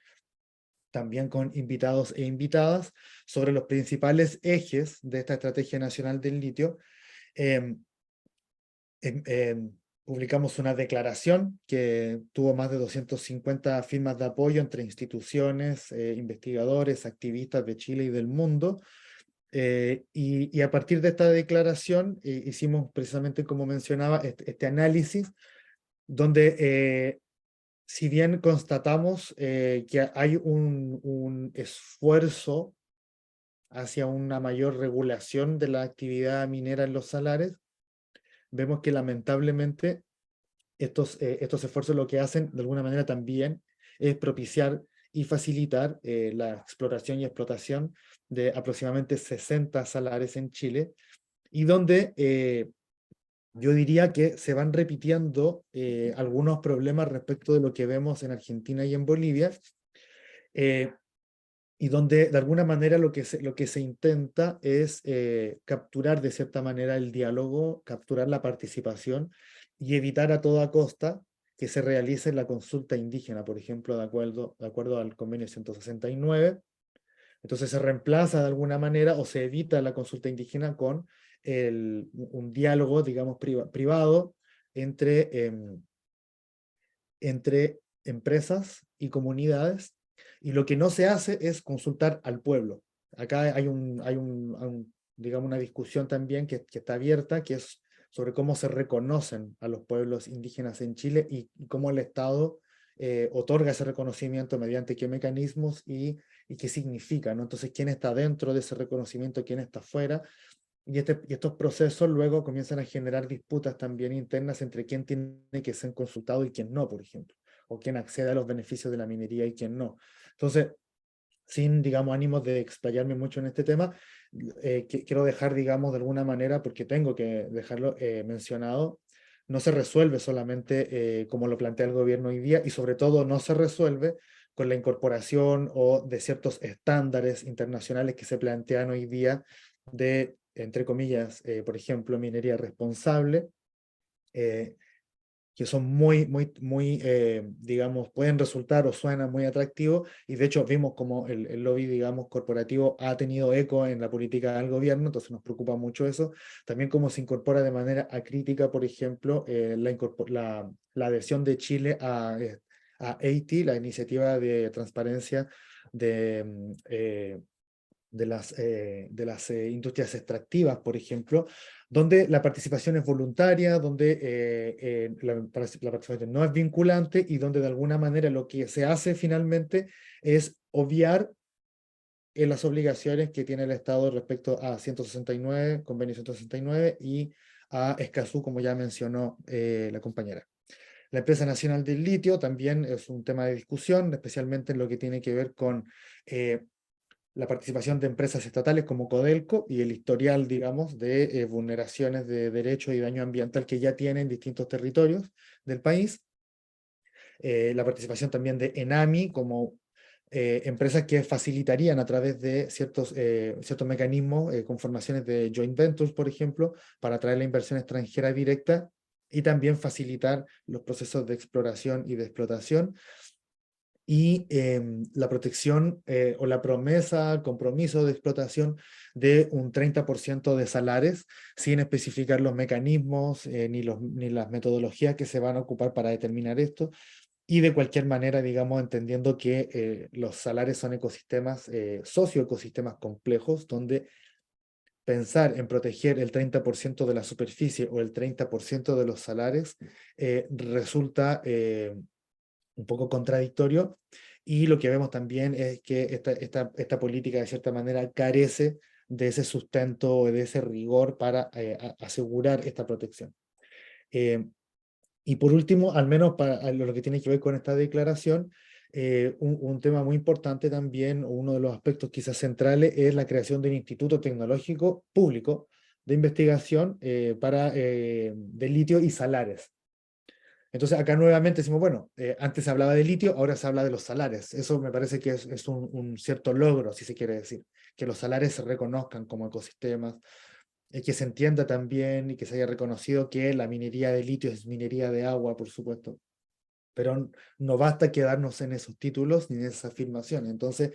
también con invitados e invitadas sobre los principales ejes de esta Estrategia Nacional del Litio. Publicamos una declaración que tuvo más de 250 firmas de apoyo entre instituciones, investigadores, activistas de Chile y del mundo. Y a partir de esta declaración hicimos precisamente, como mencionaba, este análisis donde si bien constatamos que hay un esfuerzo hacia una mayor regulación de la actividad minera en los salares, vemos que lamentablemente estos esfuerzos lo que hacen de alguna manera también es propiciar y facilitar la exploración y explotación de aproximadamente 60 salares en Chile, y donde yo diría que se van repitiendo algunos problemas respecto de lo que vemos en Argentina y en Bolivia, y donde de alguna manera lo que se intenta es capturar de cierta manera el diálogo, capturar la participación y evitar a toda costa que se realice la consulta indígena, por ejemplo, de acuerdo al convenio 169. Entonces se reemplaza de alguna manera o se evita la consulta indígena con un diálogo, digamos, privado entre, entre empresas y comunidades, y lo que no se hace es consultar al pueblo. Acá digamos, una discusión también que está abierta, que es sobre cómo se reconocen a los pueblos indígenas en Chile y cómo el Estado otorga ese reconocimiento, mediante qué mecanismos y qué significa, ¿no? Entonces, ¿quién está dentro de ese reconocimiento, quién está fuera? Y estos procesos luego comienzan a generar disputas también internas entre quién tiene que ser consultado y quién no, por ejemplo, o quién accede a los beneficios de la minería y quién no. Entonces, sin, digamos, ánimos de explayarme mucho en este tema, quiero dejar, digamos, de alguna manera, porque tengo que dejarlo mencionado, no se resuelve solamente como lo plantea el gobierno hoy día, y sobre todo no se resuelve con la incorporación o de ciertos estándares internacionales que se plantean hoy día de, entre comillas, por ejemplo, minería responsable, eh, que son digamos, pueden resultar o suenan muy atractivos, y de hecho vimos como el lobby, digamos, corporativo ha tenido eco en la política del gobierno, entonces nos preocupa mucho eso. También cómo se incorpora de manera acrítica, por ejemplo, la adhesión de Chile a EITI, la iniciativa de transparencia de las industrias extractivas, por ejemplo, donde la participación es voluntaria, donde la participación no es vinculante, y donde de alguna manera lo que se hace finalmente es obviar las obligaciones que tiene el Estado respecto a 169, convenio 169, y a Escazú, como ya mencionó la compañera. La empresa nacional del litio también es un tema de discusión, especialmente en lo que tiene que ver con la participación de empresas estatales como Codelco y el historial, digamos, de vulneraciones de derechos y daño ambiental que ya tienen distintos territorios del país. La participación también de Enami como empresas que facilitarían a través de ciertos mecanismos, conformaciones de joint ventures, por ejemplo, para atraer la inversión extranjera directa y también facilitar los procesos de exploración y de explotación. Y la protección o la promesa, el compromiso de explotación de un 30% de salares, sin especificar los mecanismos ni las metodologías que se van a ocupar para determinar esto. Y de cualquier manera, digamos, entendiendo que los salares son ecosistemas, socioecosistemas complejos, donde pensar en proteger el 30% de la superficie o el 30% de los salares resulta un poco contradictorio, y lo que vemos también es que esta política de cierta manera carece de ese sustento o de ese rigor para asegurar esta protección. Y por último, al menos para lo que tiene que ver con esta declaración, un tema muy importante también, uno de los aspectos quizás centrales, es la creación de un instituto tecnológico público de investigación de litio y salares. Entonces acá nuevamente decimos, bueno, antes se hablaba de litio, ahora se habla de los salares. Eso me parece que es un cierto logro, si se quiere decir, que los salares se reconozcan como ecosistemas, que se entienda también y que se haya reconocido que la minería de litio es minería de agua, por supuesto. Pero no basta quedarnos en esos títulos ni en esas afirmaciones. Entonces,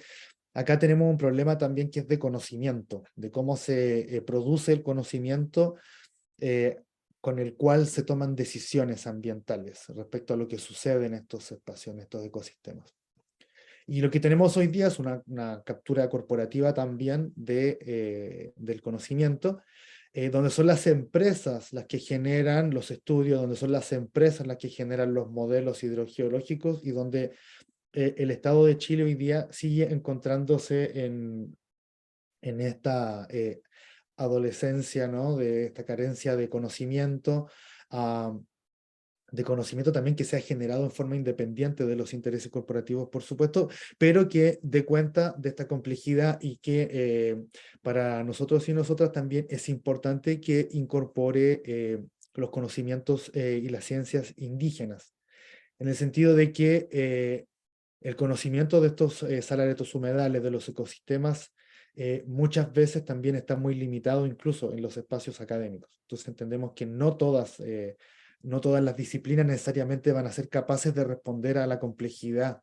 acá tenemos un problema también que es de conocimiento, de cómo se produce el conocimiento con el cual se toman decisiones ambientales respecto a lo que sucede en estos espacios, en estos ecosistemas. Y lo que tenemos hoy día es una captura corporativa también del conocimiento, donde son las empresas las que generan los estudios, donde son las empresas las que generan los modelos hidrogeológicos, y donde el Estado de Chile hoy día sigue encontrándose en esta adolescencia, ¿no? De esta carencia de conocimiento, de conocimiento también que se ha generado en forma independiente de los intereses corporativos, por supuesto, pero que dé cuenta de esta complejidad y que para nosotros y nosotras también es importante que incorpore los conocimientos y las ciencias indígenas, en el sentido de que el conocimiento de estos salaretos humedales, de los ecosistemas, muchas veces también está muy limitado incluso en los espacios académicos. Entonces entendemos que no todas las disciplinas necesariamente van a ser capaces de responder a la complejidad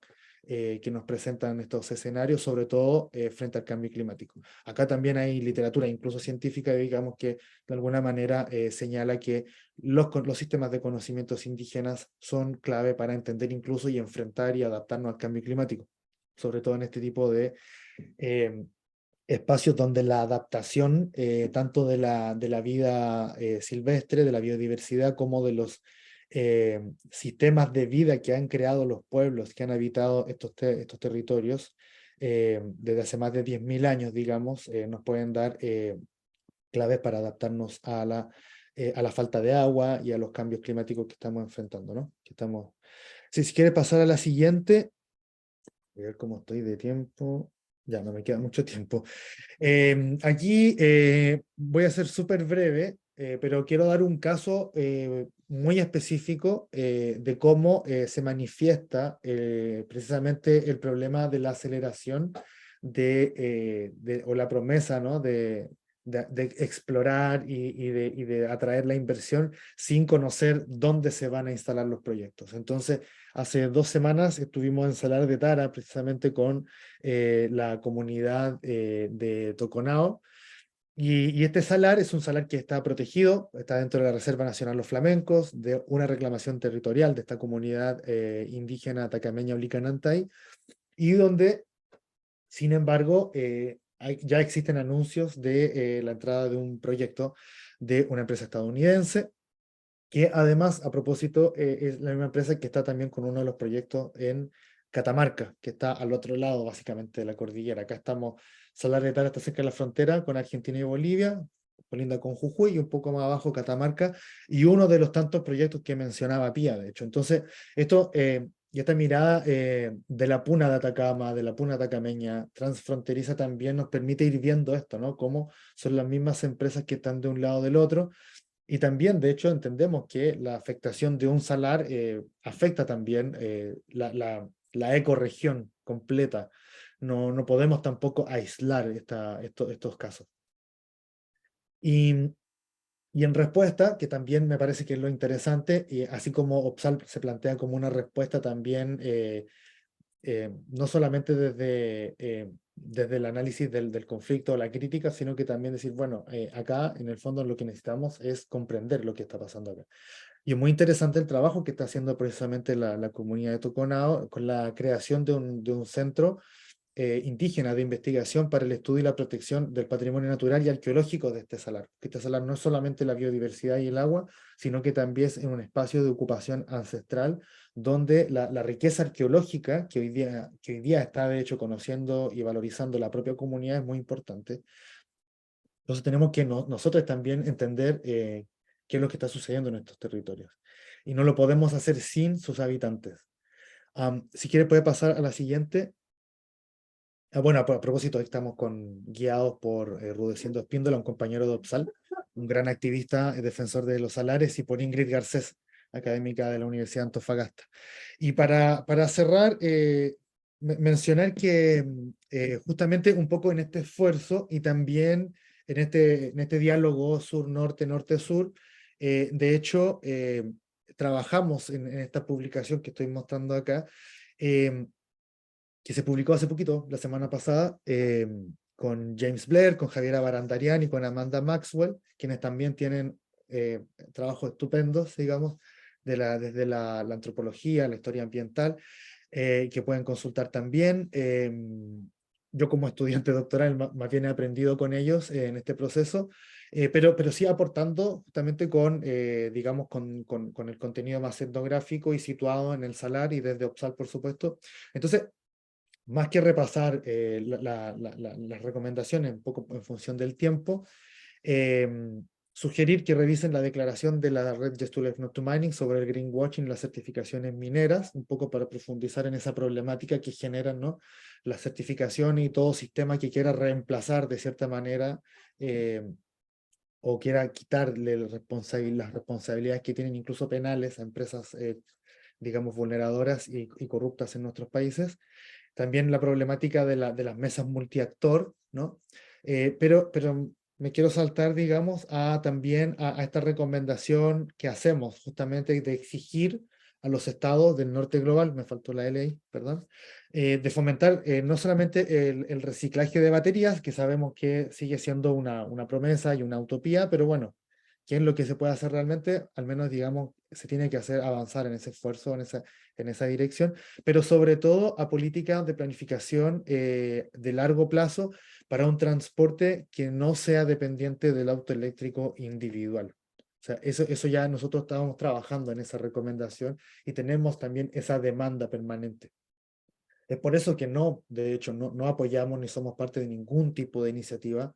que nos presentan estos escenarios, sobre todo frente al cambio climático. Acá también hay literatura, incluso científica, digamos, que de alguna manera señala que los sistemas de conocimientos indígenas son clave para entender incluso y enfrentar y adaptarnos al cambio climático, sobre todo en este tipo de espacios donde la adaptación tanto de la vida silvestre, de la biodiversidad, como de los sistemas de vida que han creado los pueblos que han habitado estos territorios desde hace más de 10.000 años, digamos, nos pueden dar claves para adaptarnos a la falta de agua y a los cambios climáticos que estamos enfrentando, ¿no? Si quieres pasar a la siguiente, voy a ver cómo estoy de tiempo. Ya, no me queda mucho tiempo. Aquí voy a ser súper breve, pero quiero dar un caso muy específico de cómo se manifiesta precisamente el problema de la aceleración o la promesa, ¿no? de explorar y de atraer la inversión sin conocer dónde se van a instalar los proyectos. Entonces, hace 2 semanas estuvimos en Salar de Tara precisamente con la comunidad de Toconao. Y este salar es un salar que está protegido, está dentro de la Reserva Nacional Los Flamencos, de una reclamación territorial de esta comunidad indígena atacameña Ulicanantay, y donde, sin embargo, ya existen anuncios de la entrada de un proyecto de una empresa estadounidense, que además, a propósito, es la misma empresa que está también con uno de los proyectos en Catamarca, que está al otro lado básicamente de la cordillera. Acá estamos, Salar de Tara está cerca de la frontera con Argentina y Bolivia, colinda con Jujuy, y un poco más abajo Catamarca, y uno de los tantos proyectos que mencionaba Pía, de hecho. Entonces, y esta mirada de la puna de Atacama, de la puna atacameña, transfronteriza, también nos permite ir viendo esto, ¿no? Cómo son las mismas empresas que están de un lado o del otro, y también, de hecho, entendemos que la afectación de un salar afecta también la ecorregión completa. No podemos tampoco aislar estos casos. Y, y en respuesta, que también me parece que es lo interesante, así como OPSAL se plantea como una respuesta también no solamente desde el análisis del conflicto o la crítica, sino que también decir, bueno, acá en el fondo lo que necesitamos es comprender lo que está pasando acá. Y es muy interesante el trabajo que está haciendo precisamente la comunidad de Toconao con la creación de un centro indígena de investigación para el estudio y la protección del patrimonio natural y arqueológico de este salar. Que este salar no es solamente la biodiversidad y el agua, sino que también es un espacio de ocupación ancestral donde la riqueza arqueológica que hoy día está de hecho conociendo y valorizando la propia comunidad es muy importante. Entonces tenemos que nosotros también entender qué es lo que está sucediendo en estos territorios. Y no lo podemos hacer sin sus habitantes. Si quiere puede pasar a la siguiente. Bueno, a propósito, estamos guiados por Rudecindo Espíndola, un compañero de OPSAL, un gran activista, defensor de los salares, y por Ingrid Garcés, académica de la Universidad de Antofagasta. Y para cerrar, mencionar que justamente un poco en este esfuerzo y también en este diálogo sur-norte, norte-sur, de hecho, trabajamos en esta publicación que estoy mostrando acá, que se publicó hace poquito, la semana pasada, con James Blair, con Javiera Barandarian y con Amanda Maxwell, quienes también tienen trabajos estupendos, digamos, desde la antropología, la historia ambiental, que pueden consultar también. Yo como estudiante doctoral más bien he aprendido con ellos en este proceso, pero sí aportando justamente digamos, con el contenido más etnográfico y situado en el Salar y desde OPSAL, por supuesto. Entonces, más que repasar las recomendaciones un poco en función del tiempo, sugerir que revisen la declaración de la red Just to Life Not to Mining sobre el greenwashing y las certificaciones mineras, un poco para profundizar en esa problemática que generan, ¿no?, la certificación y todo sistema que quiera reemplazar de cierta manera o quiera quitarle las responsabilidades que tienen incluso penales a empresas, digamos, vulneradoras y corruptas en nuestros países. También la problemática de las mesas multiactor, ¿no? Pero me quiero saltar, digamos, también a esta recomendación que hacemos justamente de exigir a los estados del norte global, me faltó la L ahí, perdón, de fomentar no solamente el reciclaje de baterías, que sabemos que sigue siendo una promesa y una utopía, pero bueno, ¿qué es lo que se puede hacer realmente? Al menos, digamos, se tiene que hacer avanzar en ese esfuerzo, en esa dirección, pero sobre todo a políticas de planificación de largo plazo para un transporte que no sea dependiente del auto eléctrico individual. O sea, eso ya nosotros estábamos trabajando en esa recomendación y tenemos también esa demanda permanente. Es por eso que de hecho, no apoyamos ni somos parte de ningún tipo de iniciativa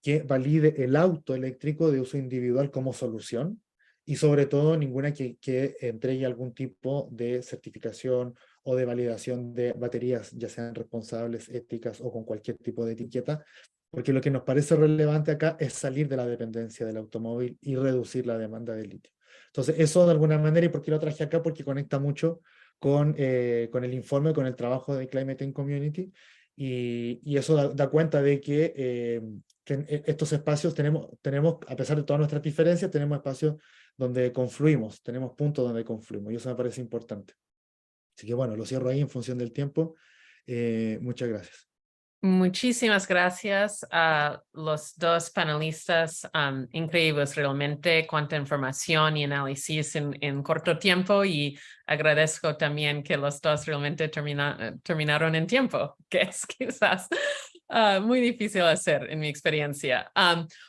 que valide el auto eléctrico de uso individual como solución y sobre todo ninguna que entregue algún tipo de certificación o de validación de baterías, ya sean responsables, éticas o con cualquier tipo de etiqueta, porque lo que nos parece relevante acá es salir de la dependencia del automóvil y reducir la demanda de litio. Entonces, eso de alguna manera, ¿y por qué lo traje acá? Porque conecta mucho con el informe, con el trabajo de Climate and Community, y eso da cuenta de que en estos espacios tenemos, a pesar de todas nuestras diferencias, tenemos espacios donde confluimos, tenemos puntos donde confluimos, y eso me parece importante. Así que bueno, lo cierro ahí en función del tiempo. Muchas gracias. Muchísimas gracias a los dos panelistas, increíbles realmente, cuánta información y análisis en corto tiempo, y agradezco también que los dos realmente terminaron en tiempo, que es quizás muy difícil hacer en mi experiencia.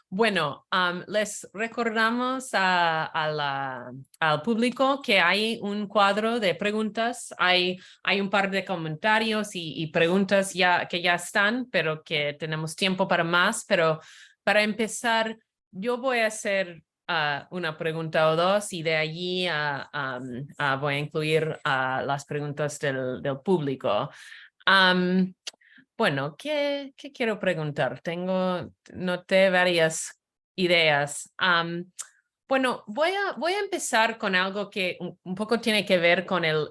Bueno, les recordamos al público que hay un cuadro de preguntas, hay un par de comentarios y preguntas que ya están, pero que tenemos tiempo para más. Pero para empezar, yo voy a hacer una pregunta o dos, y de allí voy a incluir las preguntas del público. Bueno, ¿qué quiero preguntar? Noté varias ideas. Bueno, voy a empezar con algo que un poco tiene que ver con el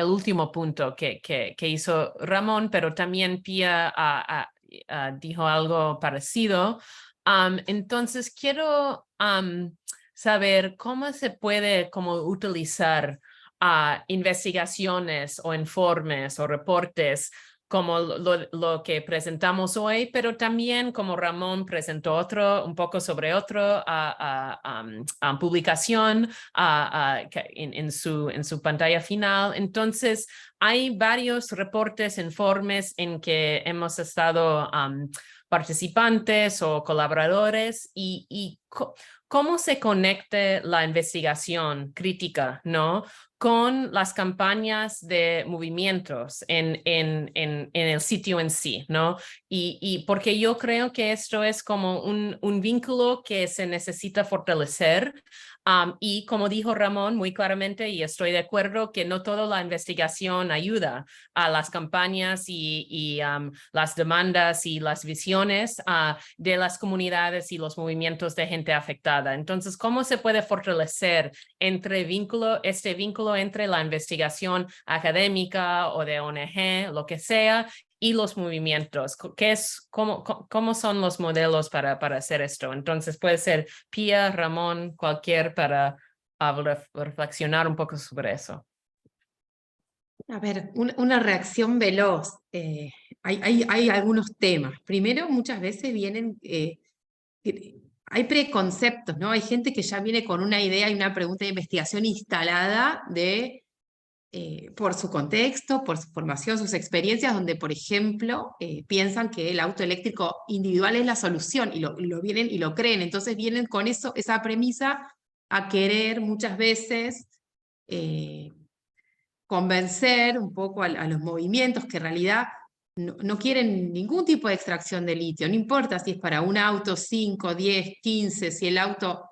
último punto que hizo Ramón, pero también Pia dijo algo parecido. Entonces, quiero saber cómo se puede utilizar investigaciones o informes o reportes como lo que presentamos hoy, pero también como Ramón presentó un poco sobre otro publicación en su pantalla final. Entonces, hay varios reportes, informes en que hemos estado participantes o colaboradores, y cómo se conecta la investigación crítica, ¿no?, con las campañas de movimientos en el sitio en sí, ¿no? Y porque yo creo que esto es como un vínculo que se necesita fortalecer. Y como dijo Ramón muy claramente, y estoy de acuerdo, que no toda la investigación ayuda a las campañas y las demandas y las visiones de las comunidades y los movimientos de gente afectada. Entonces, ¿cómo se puede fortalecer este vínculo entre la investigación académica o de ONG, lo que sea, y los movimientos? ¿Cómo son los modelos para hacer esto? Entonces puede ser Pia, Ramón, cualquier, para reflexionar un poco sobre eso. A ver, una reacción veloz. Hay algunos temas. Primero, muchas veces vienen, hay preconceptos, ¿no? Hay gente que ya viene con una idea y una pregunta de investigación instalada por su contexto, por su formación, sus experiencias, donde, por ejemplo, piensan que el auto eléctrico individual es la solución y lo vienen y lo creen. Entonces vienen con esa premisa a querer muchas veces convencer un poco a los movimientos que en realidad no quieren ningún tipo de extracción de litio, no importa si es para un auto 5, 10, 15, si el auto,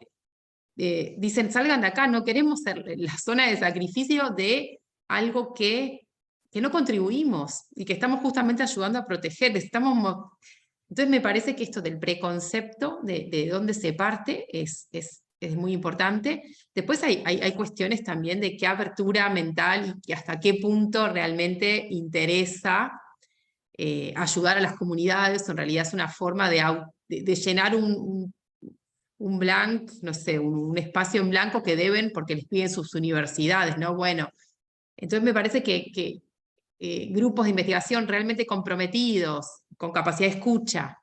dicen salgan de acá, no queremos ser la zona de sacrificio de algo que no contribuimos y que estamos justamente ayudando a proteger. Entonces me parece que esto del preconcepto de dónde se parte es muy importante. Después hay cuestiones también de qué apertura mental y hasta qué punto realmente interesa ayudar a las comunidades, en realidad es una forma de llenar un blanco, no sé, un espacio en blanco que deben porque les piden sus universidades, ¿no? Bueno, entonces me parece que grupos de investigación realmente comprometidos, con capacidad de escucha,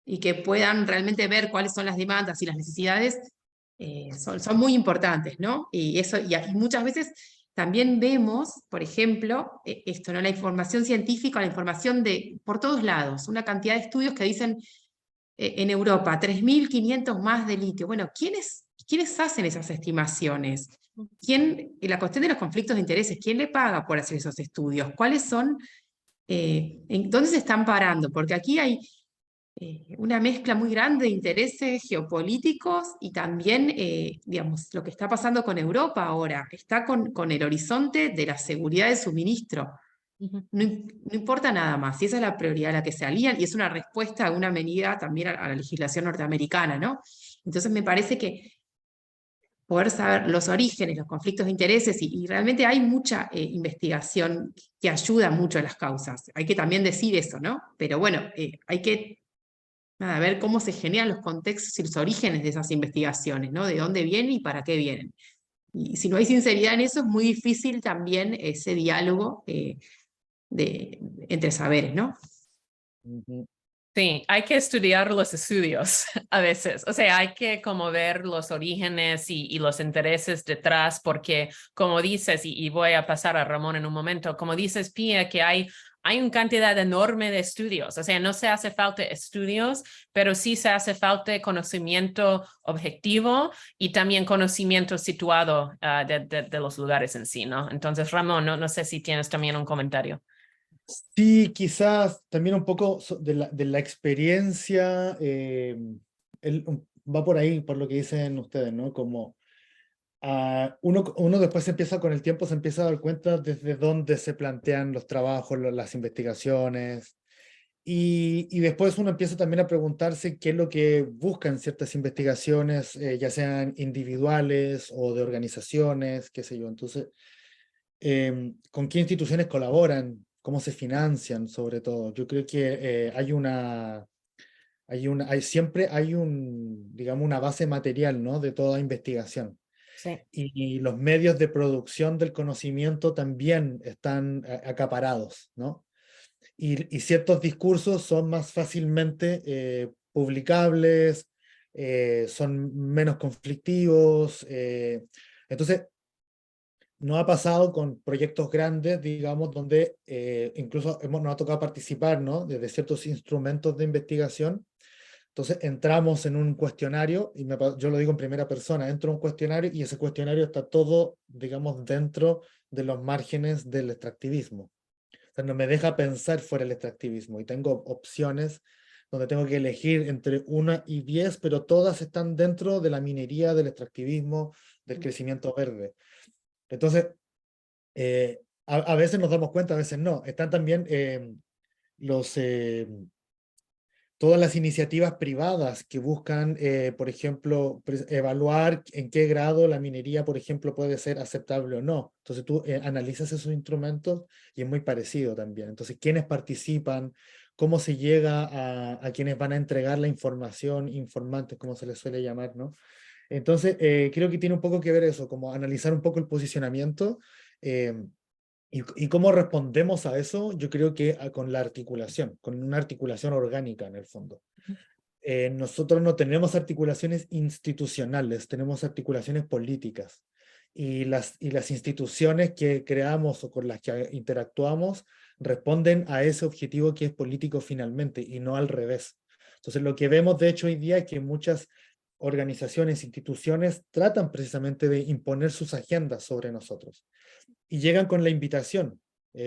y que puedan realmente ver cuáles son las demandas y las necesidades, son muy importantes, ¿no? Y muchas veces también vemos, por ejemplo, esto, ¿no? La información científica, la información por todos lados, una cantidad de estudios que dicen en Europa 3.500 más de litio. Bueno, ¿quiénes hacen esas estimaciones? La cuestión de los conflictos de intereses, ¿quién le paga por hacer esos estudios? ¿Cuáles son, dónde se están parando? Porque aquí hay una mezcla muy grande de intereses geopolíticos y también, digamos, lo que está pasando con Europa ahora, está con el horizonte de la seguridad de suministro. No importa nada más, y esa es la prioridad a la que se alían, y es una respuesta a una medida también a la legislación norteamericana, ¿no? Entonces me parece que poder saber los orígenes, los conflictos de intereses, y realmente hay mucha investigación que ayuda mucho a las causas. Hay que también decir eso, ¿no? Pero bueno, hay que ver cómo se generan los contextos y los orígenes de esas investigaciones, ¿no? De dónde vienen y para qué vienen. Y si no hay sinceridad en eso, es muy difícil también ese diálogo entre saberes, ¿no? Ujú. Sí, hay que estudiar los estudios a veces, o sea, hay que como ver los orígenes y los intereses detrás, porque como dices, y voy a pasar a Ramón en un momento, como dices, Pía, que hay una cantidad enorme de estudios, o sea, no se hace falta estudios, pero sí se hace falta conocimiento objetivo y también conocimiento situado de los lugares en sí, ¿no? Entonces, Ramón, no sé si tienes también un comentario. Sí, quizás también un poco de la experiencia, va por ahí, por lo que dicen ustedes, ¿no? Como uno después empieza con el tiempo, se empieza a dar cuenta desde dónde se plantean los trabajos, las investigaciones, y después uno empieza también a preguntarse qué es lo que buscan ciertas investigaciones, ya sean individuales o de organizaciones, qué sé yo. Entonces, con qué instituciones colaboran, cómo se financian, sobre todo. Yo creo que siempre hay digamos, una base material, ¿no? De toda investigación. Sí. Y los medios de producción del conocimiento también están acaparados, ¿no? Y ciertos discursos son más fácilmente publicables, son menos conflictivos. Entonces, nos ha pasado con proyectos grandes, digamos, donde incluso nos ha tocado participar, ¿no? Desde ciertos instrumentos de investigación. Entonces entramos en un cuestionario, y yo lo digo en primera persona, entro en un cuestionario y ese cuestionario está todo, digamos, dentro de los márgenes del extractivismo. O sea, no me deja pensar fuera del extractivismo y tengo opciones donde tengo que elegir entre 1 y 10, pero todas están dentro de la minería, del extractivismo, del crecimiento verde. Entonces, a veces nos damos cuenta, a veces no. Están también los, todas las iniciativas privadas que buscan, por ejemplo, evaluar en qué grado la minería, por ejemplo, puede ser aceptable o no. Entonces tú analizas esos instrumentos y es muy parecido también. Entonces, ¿quiénes participan? ¿Cómo se llega a quienes van a entregar la información, informantes, como se les suele llamar, ¿no? Entonces, creo que tiene un poco que ver eso, como analizar un poco el posicionamiento. ¿Y cómo respondemos a eso? Yo creo que con la articulación, con una articulación orgánica en el fondo. Nosotros no tenemos articulaciones institucionales, tenemos articulaciones políticas. Y las instituciones que creamos o con las que interactuamos responden a ese objetivo que es político finalmente y no al revés. Entonces, lo que vemos de hecho hoy día es que muchas organizaciones, instituciones tratan precisamente de imponer sus agendas sobre nosotros y llegan con la invitación.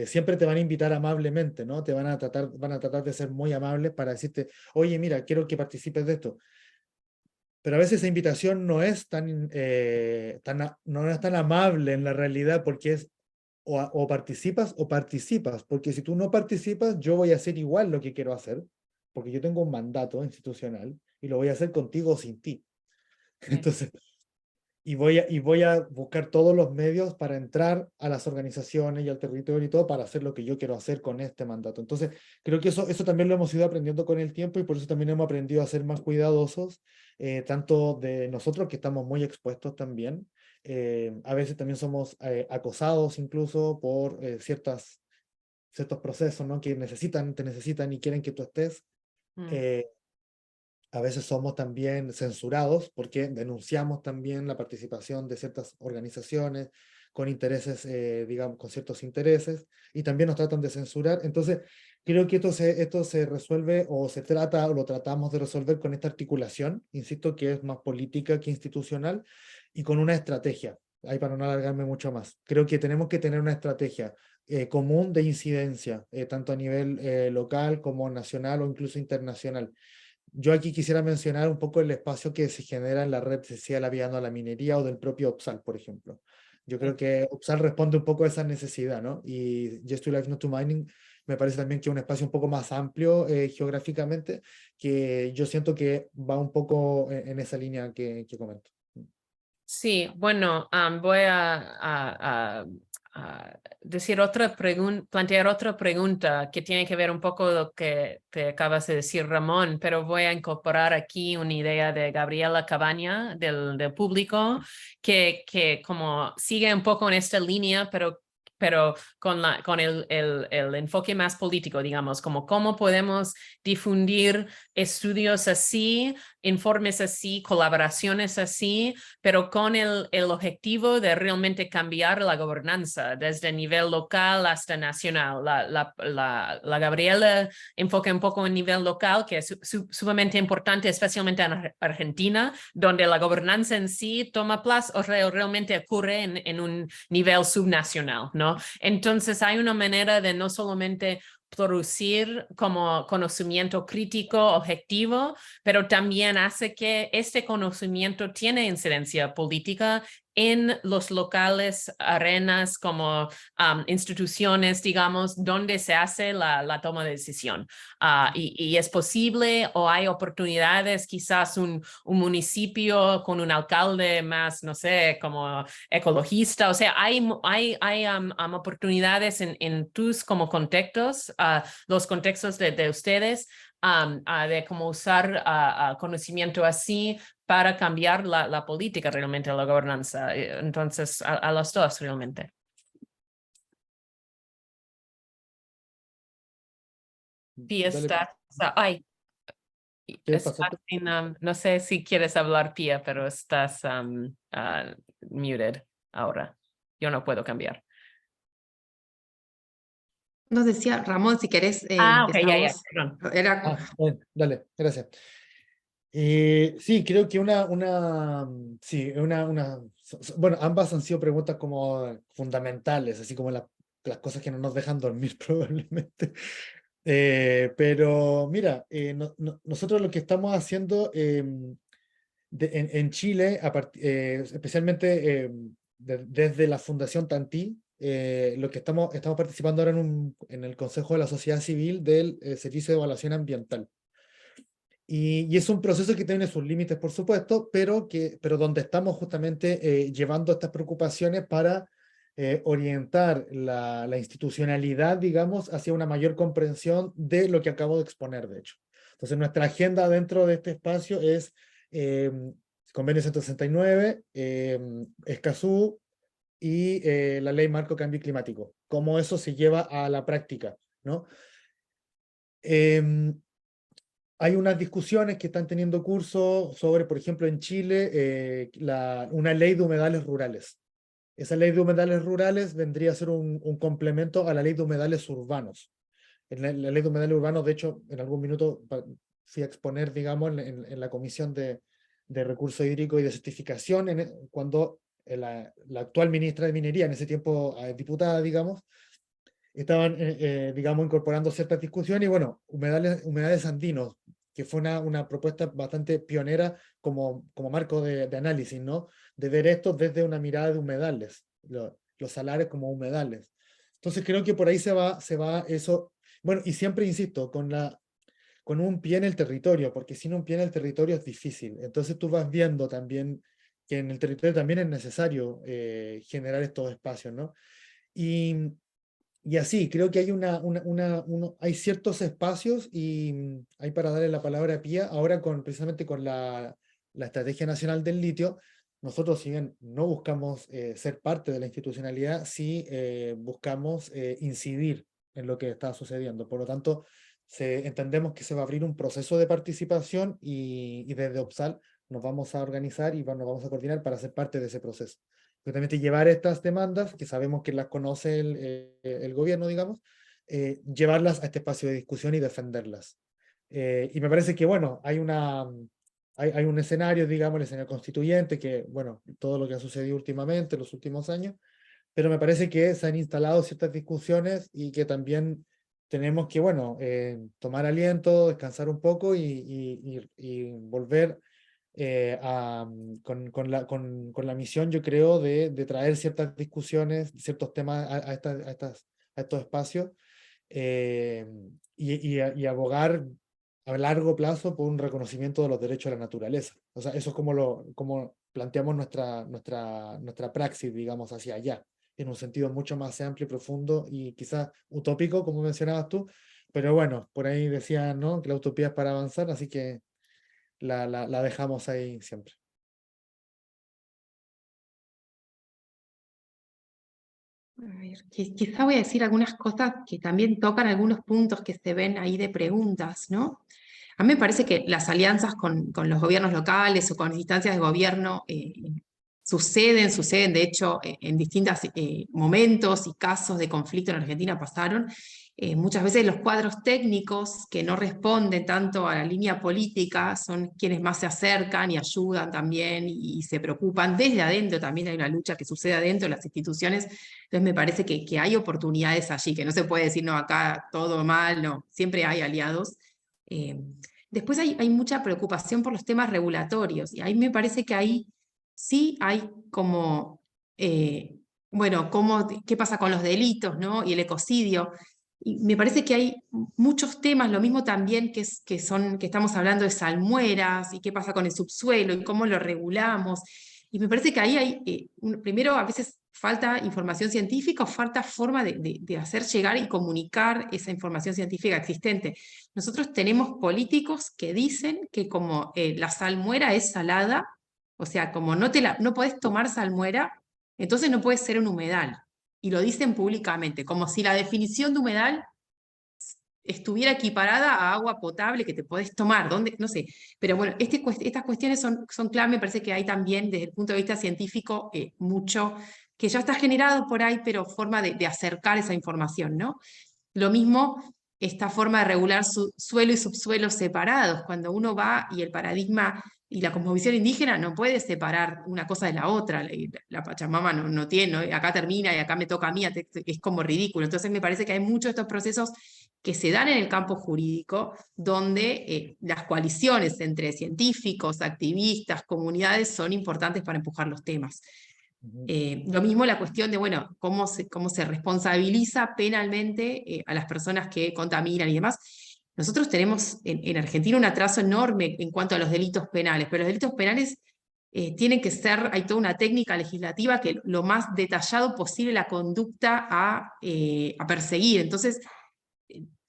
siempre te van a invitar amablemente, ¿no? Van a tratar de ser muy amables para decirte, oye, mira, quiero que participes de esto. Pero a veces esa invitación no es no es tan amable en la realidad, porque es o participas, porque si tú no participas, yo voy a hacer igual lo que quiero hacer, porque yo tengo un mandato institucional y lo voy a hacer contigo o sin ti. Entonces, y voy a buscar todos los medios para entrar a las organizaciones y al territorio y todo para hacer lo que yo quiero hacer con este mandato. Entonces, creo que eso también lo hemos ido aprendiendo con el tiempo y por eso también hemos aprendido a ser más cuidadosos, tanto de nosotros que estamos muy expuestos también. A veces también somos acosados incluso por ciertos procesos, ¿no? Que te necesitan y quieren que tú estés. Mm. Eh, a veces somos también censurados porque denunciamos también la participación de ciertas organizaciones con intereses, digamos, con ciertos intereses, y también nos tratan de censurar. Entonces, creo que esto se resuelve o se trata o lo tratamos de resolver con esta articulación, insisto, que es más política que institucional, y con una estrategia. Ahí para no alargarme mucho más. Creo que tenemos que tener una estrategia común de incidencia, tanto a nivel local como nacional o incluso internacional. Yo aquí quisiera mencionar un poco el espacio que se genera en la red social aviando a la minería o del propio OPSAL, por ejemplo. Yo creo que OPSAL responde un poco a esa necesidad, ¿no? Y Yes to Life, No to Mining me parece también que es un espacio un poco más amplio geográficamente, que yo siento que va un poco en esa línea que comento. Sí, bueno, voy a decir plantear otra pregunta que tiene que ver un poco lo que te acabas de decir, Ramón, pero voy a incorporar aquí una idea de Gabriela Cabaña, del público, que como sigue un poco en esta línea, pero con el enfoque más político, digamos, como cómo podemos difundir estudios así, informes así, colaboraciones así, pero con el objetivo de realmente cambiar la gobernanza desde el nivel local hasta nacional. La Gabriela enfoca un poco en nivel local, que es sumamente importante, especialmente en Argentina, donde la gobernanza en sí toma plazo o realmente ocurre en un nivel subnacional, ¿no? Entonces hay una manera de no solamente producir como conocimiento crítico, objetivo, pero también hace que este conocimiento tiene incidencia política en los locales, arenas como instituciones, digamos, donde se hace la toma de decisión. Y es posible o hay oportunidades, quizás un municipio con un alcalde más, no sé, como ecologista, o sea, hay oportunidades en tus como contextos, los contextos de ustedes, de cómo usar conocimiento así para cambiar la política realmente, la gobernanza. Entonces, a los dos realmente. Sí, Dale, ay, ¿quieres pasarte? no sé si quieres hablar, Pia, pero estás muted ahora. Yo no puedo cambiar. Nos decía, Ramón, si querés, Ok, ya, empezamos. perdón. Era, Bueno, dale, gracias. Sí, creo que bueno, ambas han sido preguntas como fundamentales, así como las cosas que no nos dejan dormir probablemente. Pero mira, nosotros lo que estamos haciendo en Chile, especialmente desde la Fundación Tantí, lo que estamos participando ahora en el Consejo de la Sociedad Civil del Servicio de Evaluación Ambiental. Y es un proceso que tiene sus límites, por supuesto, pero donde estamos justamente llevando estas preocupaciones para orientar la institucionalidad, digamos, hacia una mayor comprensión de lo que acabo de exponer, de hecho. Entonces, nuestra agenda dentro de este espacio es Convenio 169, Escazú y la Ley Marco Cambio Climático. Cómo eso se lleva a la práctica, ¿no? Hay unas discusiones que están teniendo curso sobre, por ejemplo, en Chile, una ley de humedales rurales. Esa ley de humedales rurales vendría a ser un complemento a la ley de humedales urbanos. En la ley de humedales urbanos, de hecho, en algún minuto fui a exponer, digamos, en la Comisión de Recursos Hídricos y de Certificación, cuando la actual ministra de Minería, en ese tiempo diputada, digamos, estaban, digamos, incorporando ciertas discusiones, y bueno, humedales andinos, que fue una propuesta bastante pionera como marco de análisis, ¿no? De ver esto desde una mirada de humedales, los salares como humedales. Entonces creo que por ahí se va eso. Bueno, y siempre insisto, con un pie en el territorio, porque sin un pie en el territorio es difícil. Entonces tú vas viendo también que en el territorio también es necesario generar estos espacios, ¿no? Y, y así, creo que hay hay ciertos espacios, y hay, para darle la palabra a Pía, ahora precisamente con la Estrategia Nacional del Litio. Nosotros, si bien no buscamos ser parte de la institucionalidad, sí buscamos incidir en lo que está sucediendo. Por lo tanto, entendemos que se va a abrir un proceso de participación, y desde OPSAL nos vamos a organizar y nos vamos a coordinar para ser parte de ese proceso. Justamente llevar estas demandas, que sabemos que las conoce el gobierno, digamos, llevarlas a este espacio de discusión y defenderlas. Y me parece que, bueno, hay un escenario, digamos, el escenario constituyente, que, bueno, todo lo que ha sucedido últimamente, en los últimos años, pero me parece que se han instalado ciertas discusiones, y que también tenemos que, bueno, tomar aliento, descansar un poco, y volver con la misión, yo creo, de traer ciertas discusiones, ciertos temas a estos espacios, eh, y abogar a largo plazo por un reconocimiento de los derechos de la naturaleza. O sea, eso es como planteamos nuestra praxis, digamos, hacia allá, en un sentido mucho más amplio y profundo, y quizás utópico, como mencionabas tú, pero bueno, por ahí decían, ¿no?, que la utopía es para avanzar, así que la dejamos ahí siempre. A ver, quizá voy a decir algunas cosas que también tocan algunos puntos que se ven ahí de preguntas, ¿no? A mí me parece que las alianzas con los gobiernos locales o con las instancias de gobierno suceden, de hecho, en distintos momentos y casos de conflicto en Argentina pasaron. Muchas veces los cuadros técnicos que no responden tanto a la línea política son quienes más se acercan y ayudan también y se preocupan. Desde adentro también hay una lucha que sucede adentro de las instituciones. Entonces me parece que hay oportunidades allí, que no se puede decir, no, acá todo mal, no, siempre hay aliados. Después hay mucha preocupación por los temas regulatorios, y ahí me parece que ahí sí hay como, bueno, qué pasa con los delitos, ¿no? Y el ecocidio. Y me parece que hay muchos temas, lo mismo también que estamos hablando de salmueras, y qué pasa con el subsuelo, y cómo lo regulamos. Y me parece que ahí hay, primero, a veces falta información científica, o falta forma de hacer llegar y comunicar esa información científica existente. Nosotros tenemos políticos que dicen que como la salmuera es salada, o sea, como no podés tomar salmuera, entonces no puede ser un humedal. Y lo dicen públicamente, como si la definición de humedal estuviera equiparada a agua potable que te podés tomar, ¿dónde? No sé. Pero bueno, estas cuestiones son clave. Me parece que hay también, desde el punto de vista científico, mucho que ya está generado por ahí, pero forma de acercar esa información, ¿no? Lo mismo, esta forma de regular suelo y subsuelo separados, cuando uno va y el paradigma y la cosmovisión indígena no puede separar una cosa de la otra. La Pachamama no tiene, ¿no? Acá termina y acá me toca a mí, es como ridículo. Entonces me parece que hay muchos de estos procesos que se dan en el campo jurídico, donde las coaliciones entre científicos, activistas, comunidades son importantes para empujar los temas. Lo mismo la cuestión de, bueno, cómo se responsabiliza penalmente a las personas que contaminan y demás. Nosotros tenemos en Argentina un atraso enorme en cuanto a los delitos penales, pero los delitos penales tienen que ser, hay toda una técnica legislativa que lo más detallado posible la conducta a perseguir. Entonces,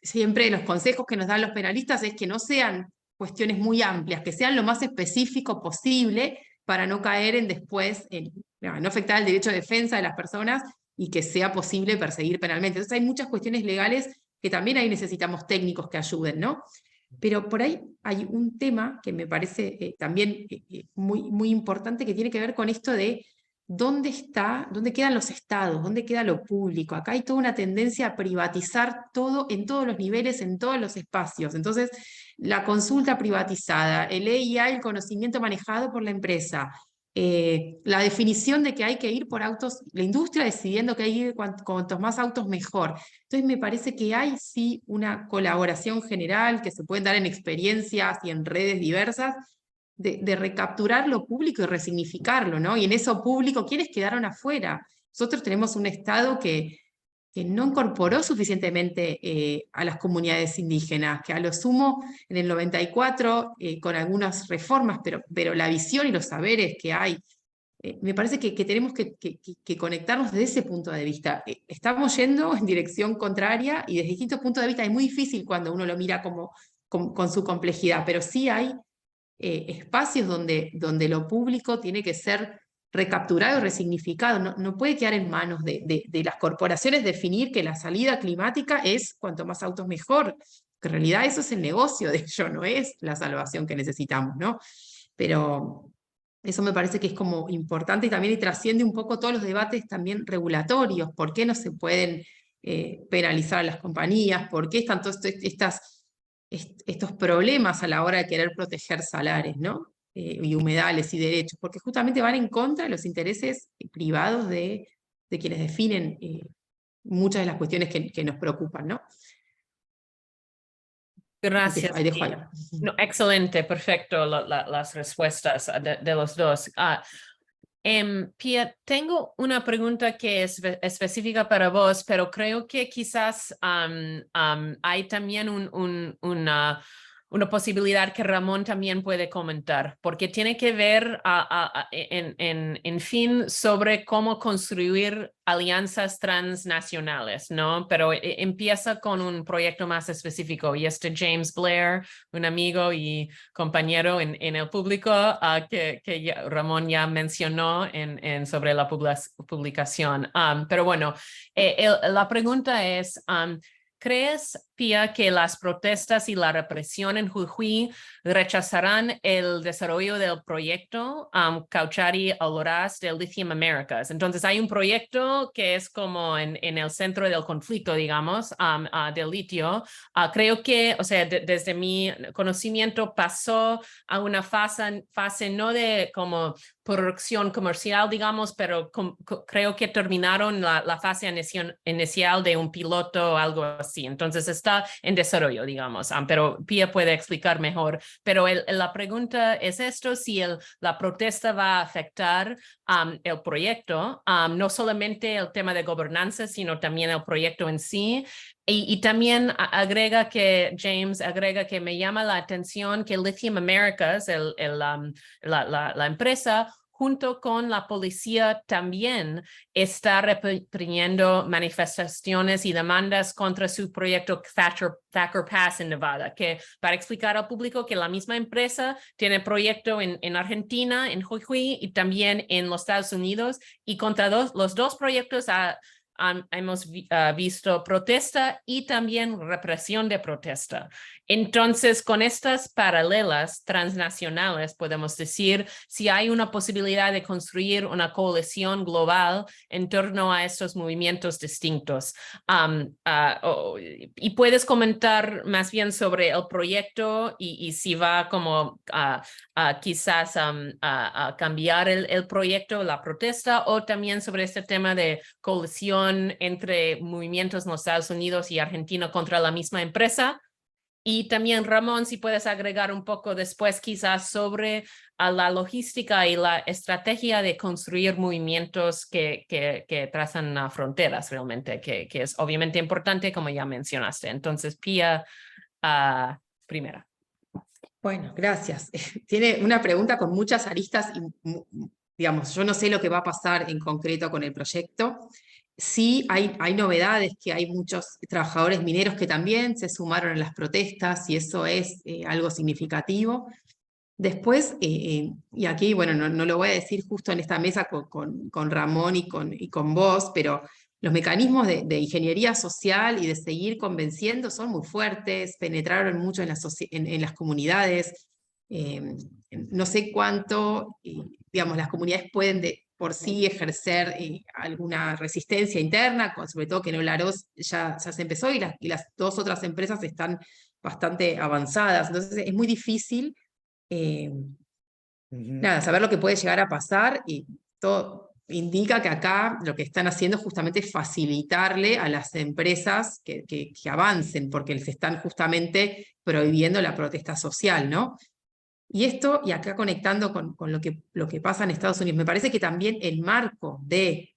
siempre los consejos que nos dan los penalistas es que no sean cuestiones muy amplias, que sean lo más específico posible para no caer después no afectar el derecho de defensa de las personas y que sea posible perseguir penalmente. Entonces hay muchas cuestiones legales que también ahí necesitamos técnicos que ayuden, ¿no? Pero por ahí hay un tema que me parece también muy, muy importante, que tiene que ver con esto de dónde quedan los estados, dónde queda lo público. Acá hay toda una tendencia a privatizar todo en todos los niveles, en todos los espacios. Entonces, la consulta privatizada, el EIA, el conocimiento manejado por la empresa, la definición de que hay que ir por autos, la industria decidiendo que hay que ir cuantos más autos mejor. Entonces me parece que hay sí una colaboración general que se pueden dar en experiencias y en redes diversas de recapturar lo público y resignificarlo, ¿no? Y en eso público, ¿quiénes quedaron afuera? Nosotros tenemos un Estado que no incorporó suficientemente a las comunidades indígenas, que a lo sumo en el 94, con algunas reformas, pero la visión y los saberes que hay, me parece que tenemos que conectarnos desde ese punto de vista. Estamos yendo en dirección contraria y desde distintos puntos de vista es muy difícil cuando uno lo mira con su complejidad, pero sí hay espacios donde lo público tiene que ser recapturado y resignificado. No puede quedar en manos de las corporaciones definir que la salida climática es cuanto más autos mejor, que en realidad eso es el negocio de ello, no es la salvación que necesitamos, ¿no? Pero eso me parece que es como importante y también trasciende un poco todos los debates también regulatorios. ¿Por qué no se pueden penalizar a las compañías? ¿Por qué están todos estos problemas a la hora de querer proteger salares, ¿no? Y humedales y derechos? Porque justamente van en contra de los intereses privados de quienes definen muchas de las cuestiones que nos preocupan, ¿no? Gracias. Ahí dejo ahí. No, excelente, perfecto las respuestas de los dos. Pia, tengo una pregunta que es específica para vos, pero creo que quizás hay también una posibilidad que Ramón también puede comentar, porque tiene que ver en fin sobre cómo construir alianzas transnacionales, ¿no? Pero empieza con un proyecto más específico y James Blair, un amigo y compañero en el público que Ramón ya mencionó sobre la publicación. Pero bueno, la pregunta es, ¿crees, Pia, que las protestas y la represión en Jujuy rechazarán el desarrollo del proyecto Cauchari-Olorás del Lithium Americas? Entonces hay un proyecto que es como en el centro del conflicto, digamos, del litio. Creo que, o sea, desde mi conocimiento pasó a una fase no de como producción comercial, digamos, pero creo que terminaron la fase inicial de un piloto o algo así. Entonces está en desarrollo, digamos, pero Pia puede explicar mejor. Pero la pregunta es esto, si la protesta va a afectar el proyecto, no solamente el tema de gobernanza, sino también el proyecto en sí. Y también James agrega que me llama la atención que Lithium Americas, la empresa, junto con la policía también está reprimiendo manifestaciones y demandas contra su proyecto Thacker Pass en Nevada, que para explicar al público que la misma empresa tiene proyecto en Argentina, en Jujuy y también en los Estados Unidos, y contra los dos proyectos hemos visto protesta y también represión de protesta. Entonces, con estas paralelas transnacionales, podemos decir si hay una posibilidad de construir una coalición global en torno a estos movimientos distintos. Y puedes comentar más bien sobre el proyecto y si va como quizás a cambiar el proyecto, la protesta, o también sobre este tema de coalición entre movimientos en los Estados Unidos y Argentina contra la misma empresa. Y también, Ramón, si puedes agregar un poco después quizás sobre la logística y la estrategia de construir movimientos que trazan fronteras realmente, que es obviamente importante, como ya mencionaste. Entonces, Pia, primera. Bueno, gracias. Tiene una pregunta con muchas aristas y, digamos, yo no sé lo que va a pasar en concreto con el proyecto. Sí, hay novedades, que hay muchos trabajadores mineros que también se sumaron a las protestas y eso es algo significativo. Después, y aquí, bueno, no lo voy a decir justo en esta mesa con Ramón y con vos, pero los mecanismos de ingeniería social y de seguir convenciendo son muy fuertes, penetraron mucho en las comunidades. No sé cuánto, digamos, las comunidades pueden por sí ejercer alguna resistencia interna, sobre todo que en Olaroz ya se empezó y las dos otras empresas están bastante avanzadas. Entonces es muy difícil nada, saber lo que puede llegar a pasar y todo indica que acá lo que están haciendo justamente es facilitarle a las empresas que avancen, porque les están justamente prohibiendo la protesta social, ¿no? Y esto, y acá conectando con lo que pasa en Estados Unidos, me parece que también el marco de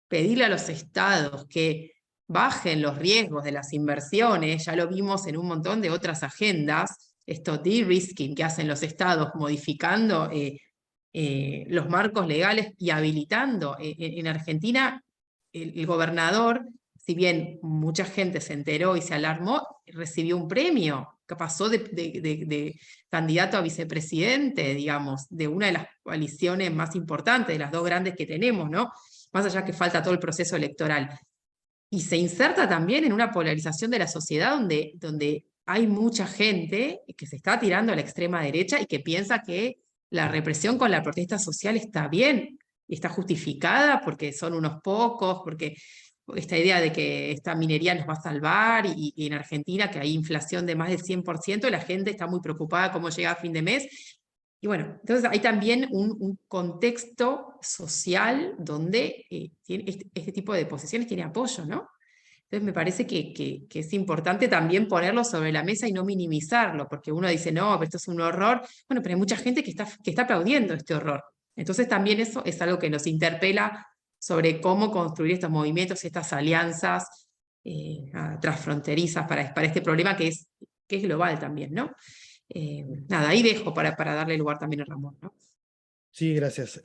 pedirle a los estados que bajen los riesgos de las inversiones, ya lo vimos en un montón de otras agendas, esto de-risking que hacen los estados, modificando los marcos legales y habilitando. En Argentina, el gobernador, si bien mucha gente se enteró y se alarmó, recibió un premio, que pasó de candidato a vicepresidente, digamos, de una de las coaliciones más importantes, de las dos grandes que tenemos, ¿no? Más allá que falta todo el proceso electoral. Y se inserta también en una polarización de la sociedad donde hay mucha gente que se está tirando a la extrema derecha y que piensa que la represión con la protesta social está bien y está justificada porque son unos pocos, porque esta idea de que esta minería nos va a salvar y en Argentina que hay inflación de más del 100%, la gente está muy preocupada cómo llega a fin de mes. Y bueno, entonces hay también un contexto social donde este tipo de posiciones tiene apoyo, ¿no? Entonces me parece que es importante también ponerlo sobre la mesa y no minimizarlo, porque uno dice, no, pero esto es un horror. Bueno, pero hay mucha gente que está aplaudiendo este horror. Entonces también eso es algo que nos interpela sobre cómo construir estos movimientos, estas alianzas transfronterizas para este problema que es global también, ¿no? Nada, ahí dejo para darle lugar también a Ramón, ¿no? Sí, gracias.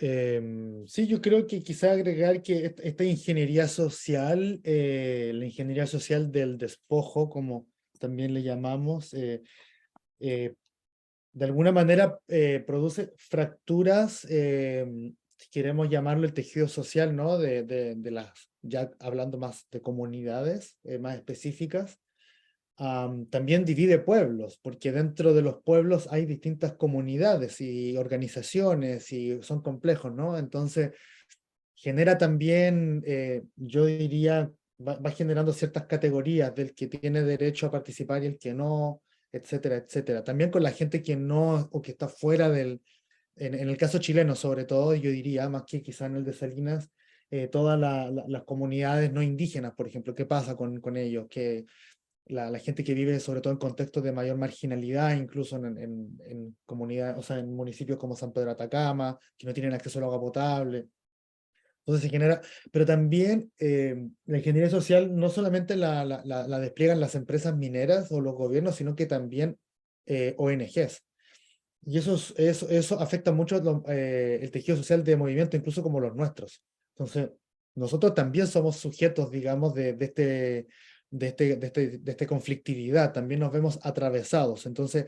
Sí, yo creo que quizá agregar que esta ingeniería social, la ingeniería social del despojo, como también le llamamos, eh, de alguna manera produce fracturas, si queremos llamarlo el tejido social, ¿no? De las, ya hablando más de comunidades más específicas. También divide pueblos, porque dentro de los pueblos hay distintas comunidades y organizaciones y son complejos, ¿no? Entonces genera también, yo diría, va generando ciertas categorías del que tiene derecho a participar y el que no, etcétera, etcétera. También con la gente que no o que está fuera del, en el caso chileno sobre todo, yo diría, más que quizá en el de Salinas, todas las comunidades no indígenas, por ejemplo, ¿qué pasa con ellos? Que la gente que vive sobre todo en contextos de mayor marginalidad, incluso en comunidades, o sea, en municipios como San Pedro de Atacama, que no tienen acceso al agua potable. Entonces se genera, pero también la ingeniería social no solamente la despliegan las empresas mineras o los gobiernos, sino que también ONGs. Y eso afecta mucho el tejido social de movimiento, incluso como los nuestros. Entonces, nosotros también somos sujetos, digamos, de esta conflictividad, también nos vemos atravesados. Entonces,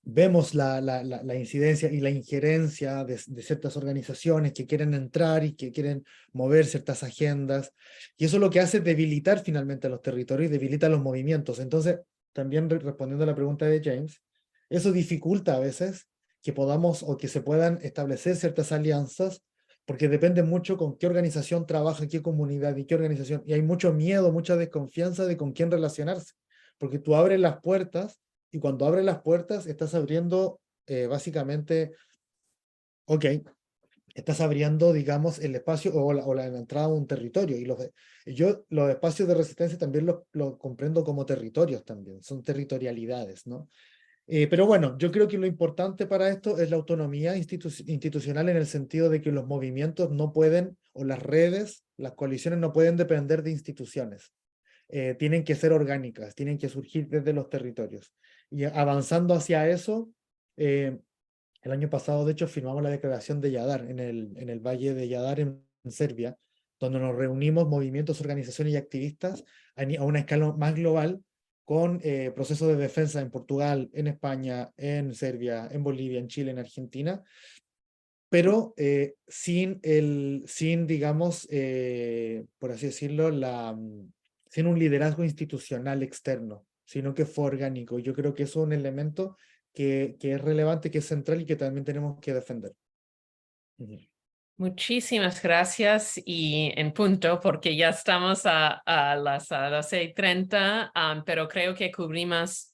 vemos la incidencia y la injerencia de ciertas organizaciones que quieren entrar y que quieren mover ciertas agendas. Y eso lo que hace es debilitar finalmente a los territorios y debilita los movimientos. Entonces, también respondiendo a la pregunta de James, eso dificulta a veces que podamos o que se puedan establecer ciertas alianzas, porque depende mucho con qué organización trabaja, qué comunidad y qué organización. Y hay mucho miedo, mucha desconfianza de con quién relacionarse, porque tú abres las puertas y cuando abres las puertas estás abriendo básicamente, ok, estás abriendo, digamos, el espacio o la entrada a un territorio. Y yo los espacios de resistencia también los comprendo como territorios también, son territorialidades, ¿no? Pero bueno, yo creo que lo importante para esto es la autonomía institucional en el sentido de que los movimientos no pueden, o las redes, las coaliciones no pueden depender de instituciones. Tienen que ser orgánicas, tienen que surgir desde los territorios. Y avanzando hacia eso, el año pasado, de hecho, firmamos la declaración de Jadar en el Valle de Jadar en Serbia, donde nos reunimos movimientos, organizaciones y activistas a una escala más global con procesos de defensa en Portugal, en España, en Serbia, en Bolivia, en Chile, en Argentina, pero sin digamos, por así decirlo, sin un liderazgo institucional externo, sino que fue orgánico. Yo creo que eso es un elemento que es relevante, que es central y que también tenemos que defender. Muchísimas gracias y en punto porque ya estamos a las 12:30, pero creo que cubrimos,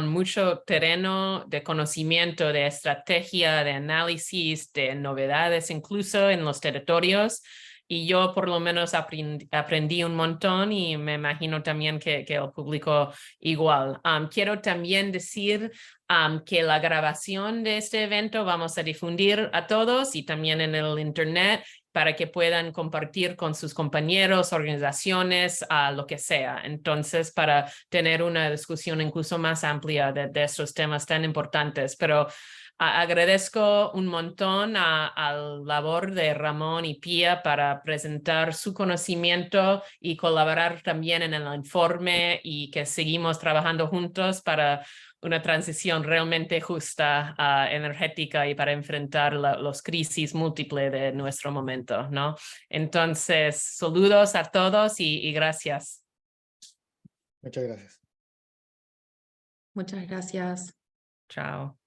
mucho terreno de conocimiento, de estrategia, de análisis, de novedades incluso en los territorios. Y yo por lo menos aprendí un montón y me imagino también que el público igual. Quiero también decir que la grabación de este evento vamos a difundir a todos y también en el internet para que puedan compartir con sus compañeros, organizaciones, lo que sea. Entonces, para tener una discusión incluso más amplia de estos temas tan importantes. Pero agradezco un montón a la labor de Ramón y Pía para presentar su conocimiento y colaborar también en el informe y que seguimos trabajando juntos para una transición realmente justa, energética y para enfrentar los crisis múltiples de nuestro momento, ¿no? Entonces, saludos a todos y gracias. Muchas gracias. Muchas gracias. Chao.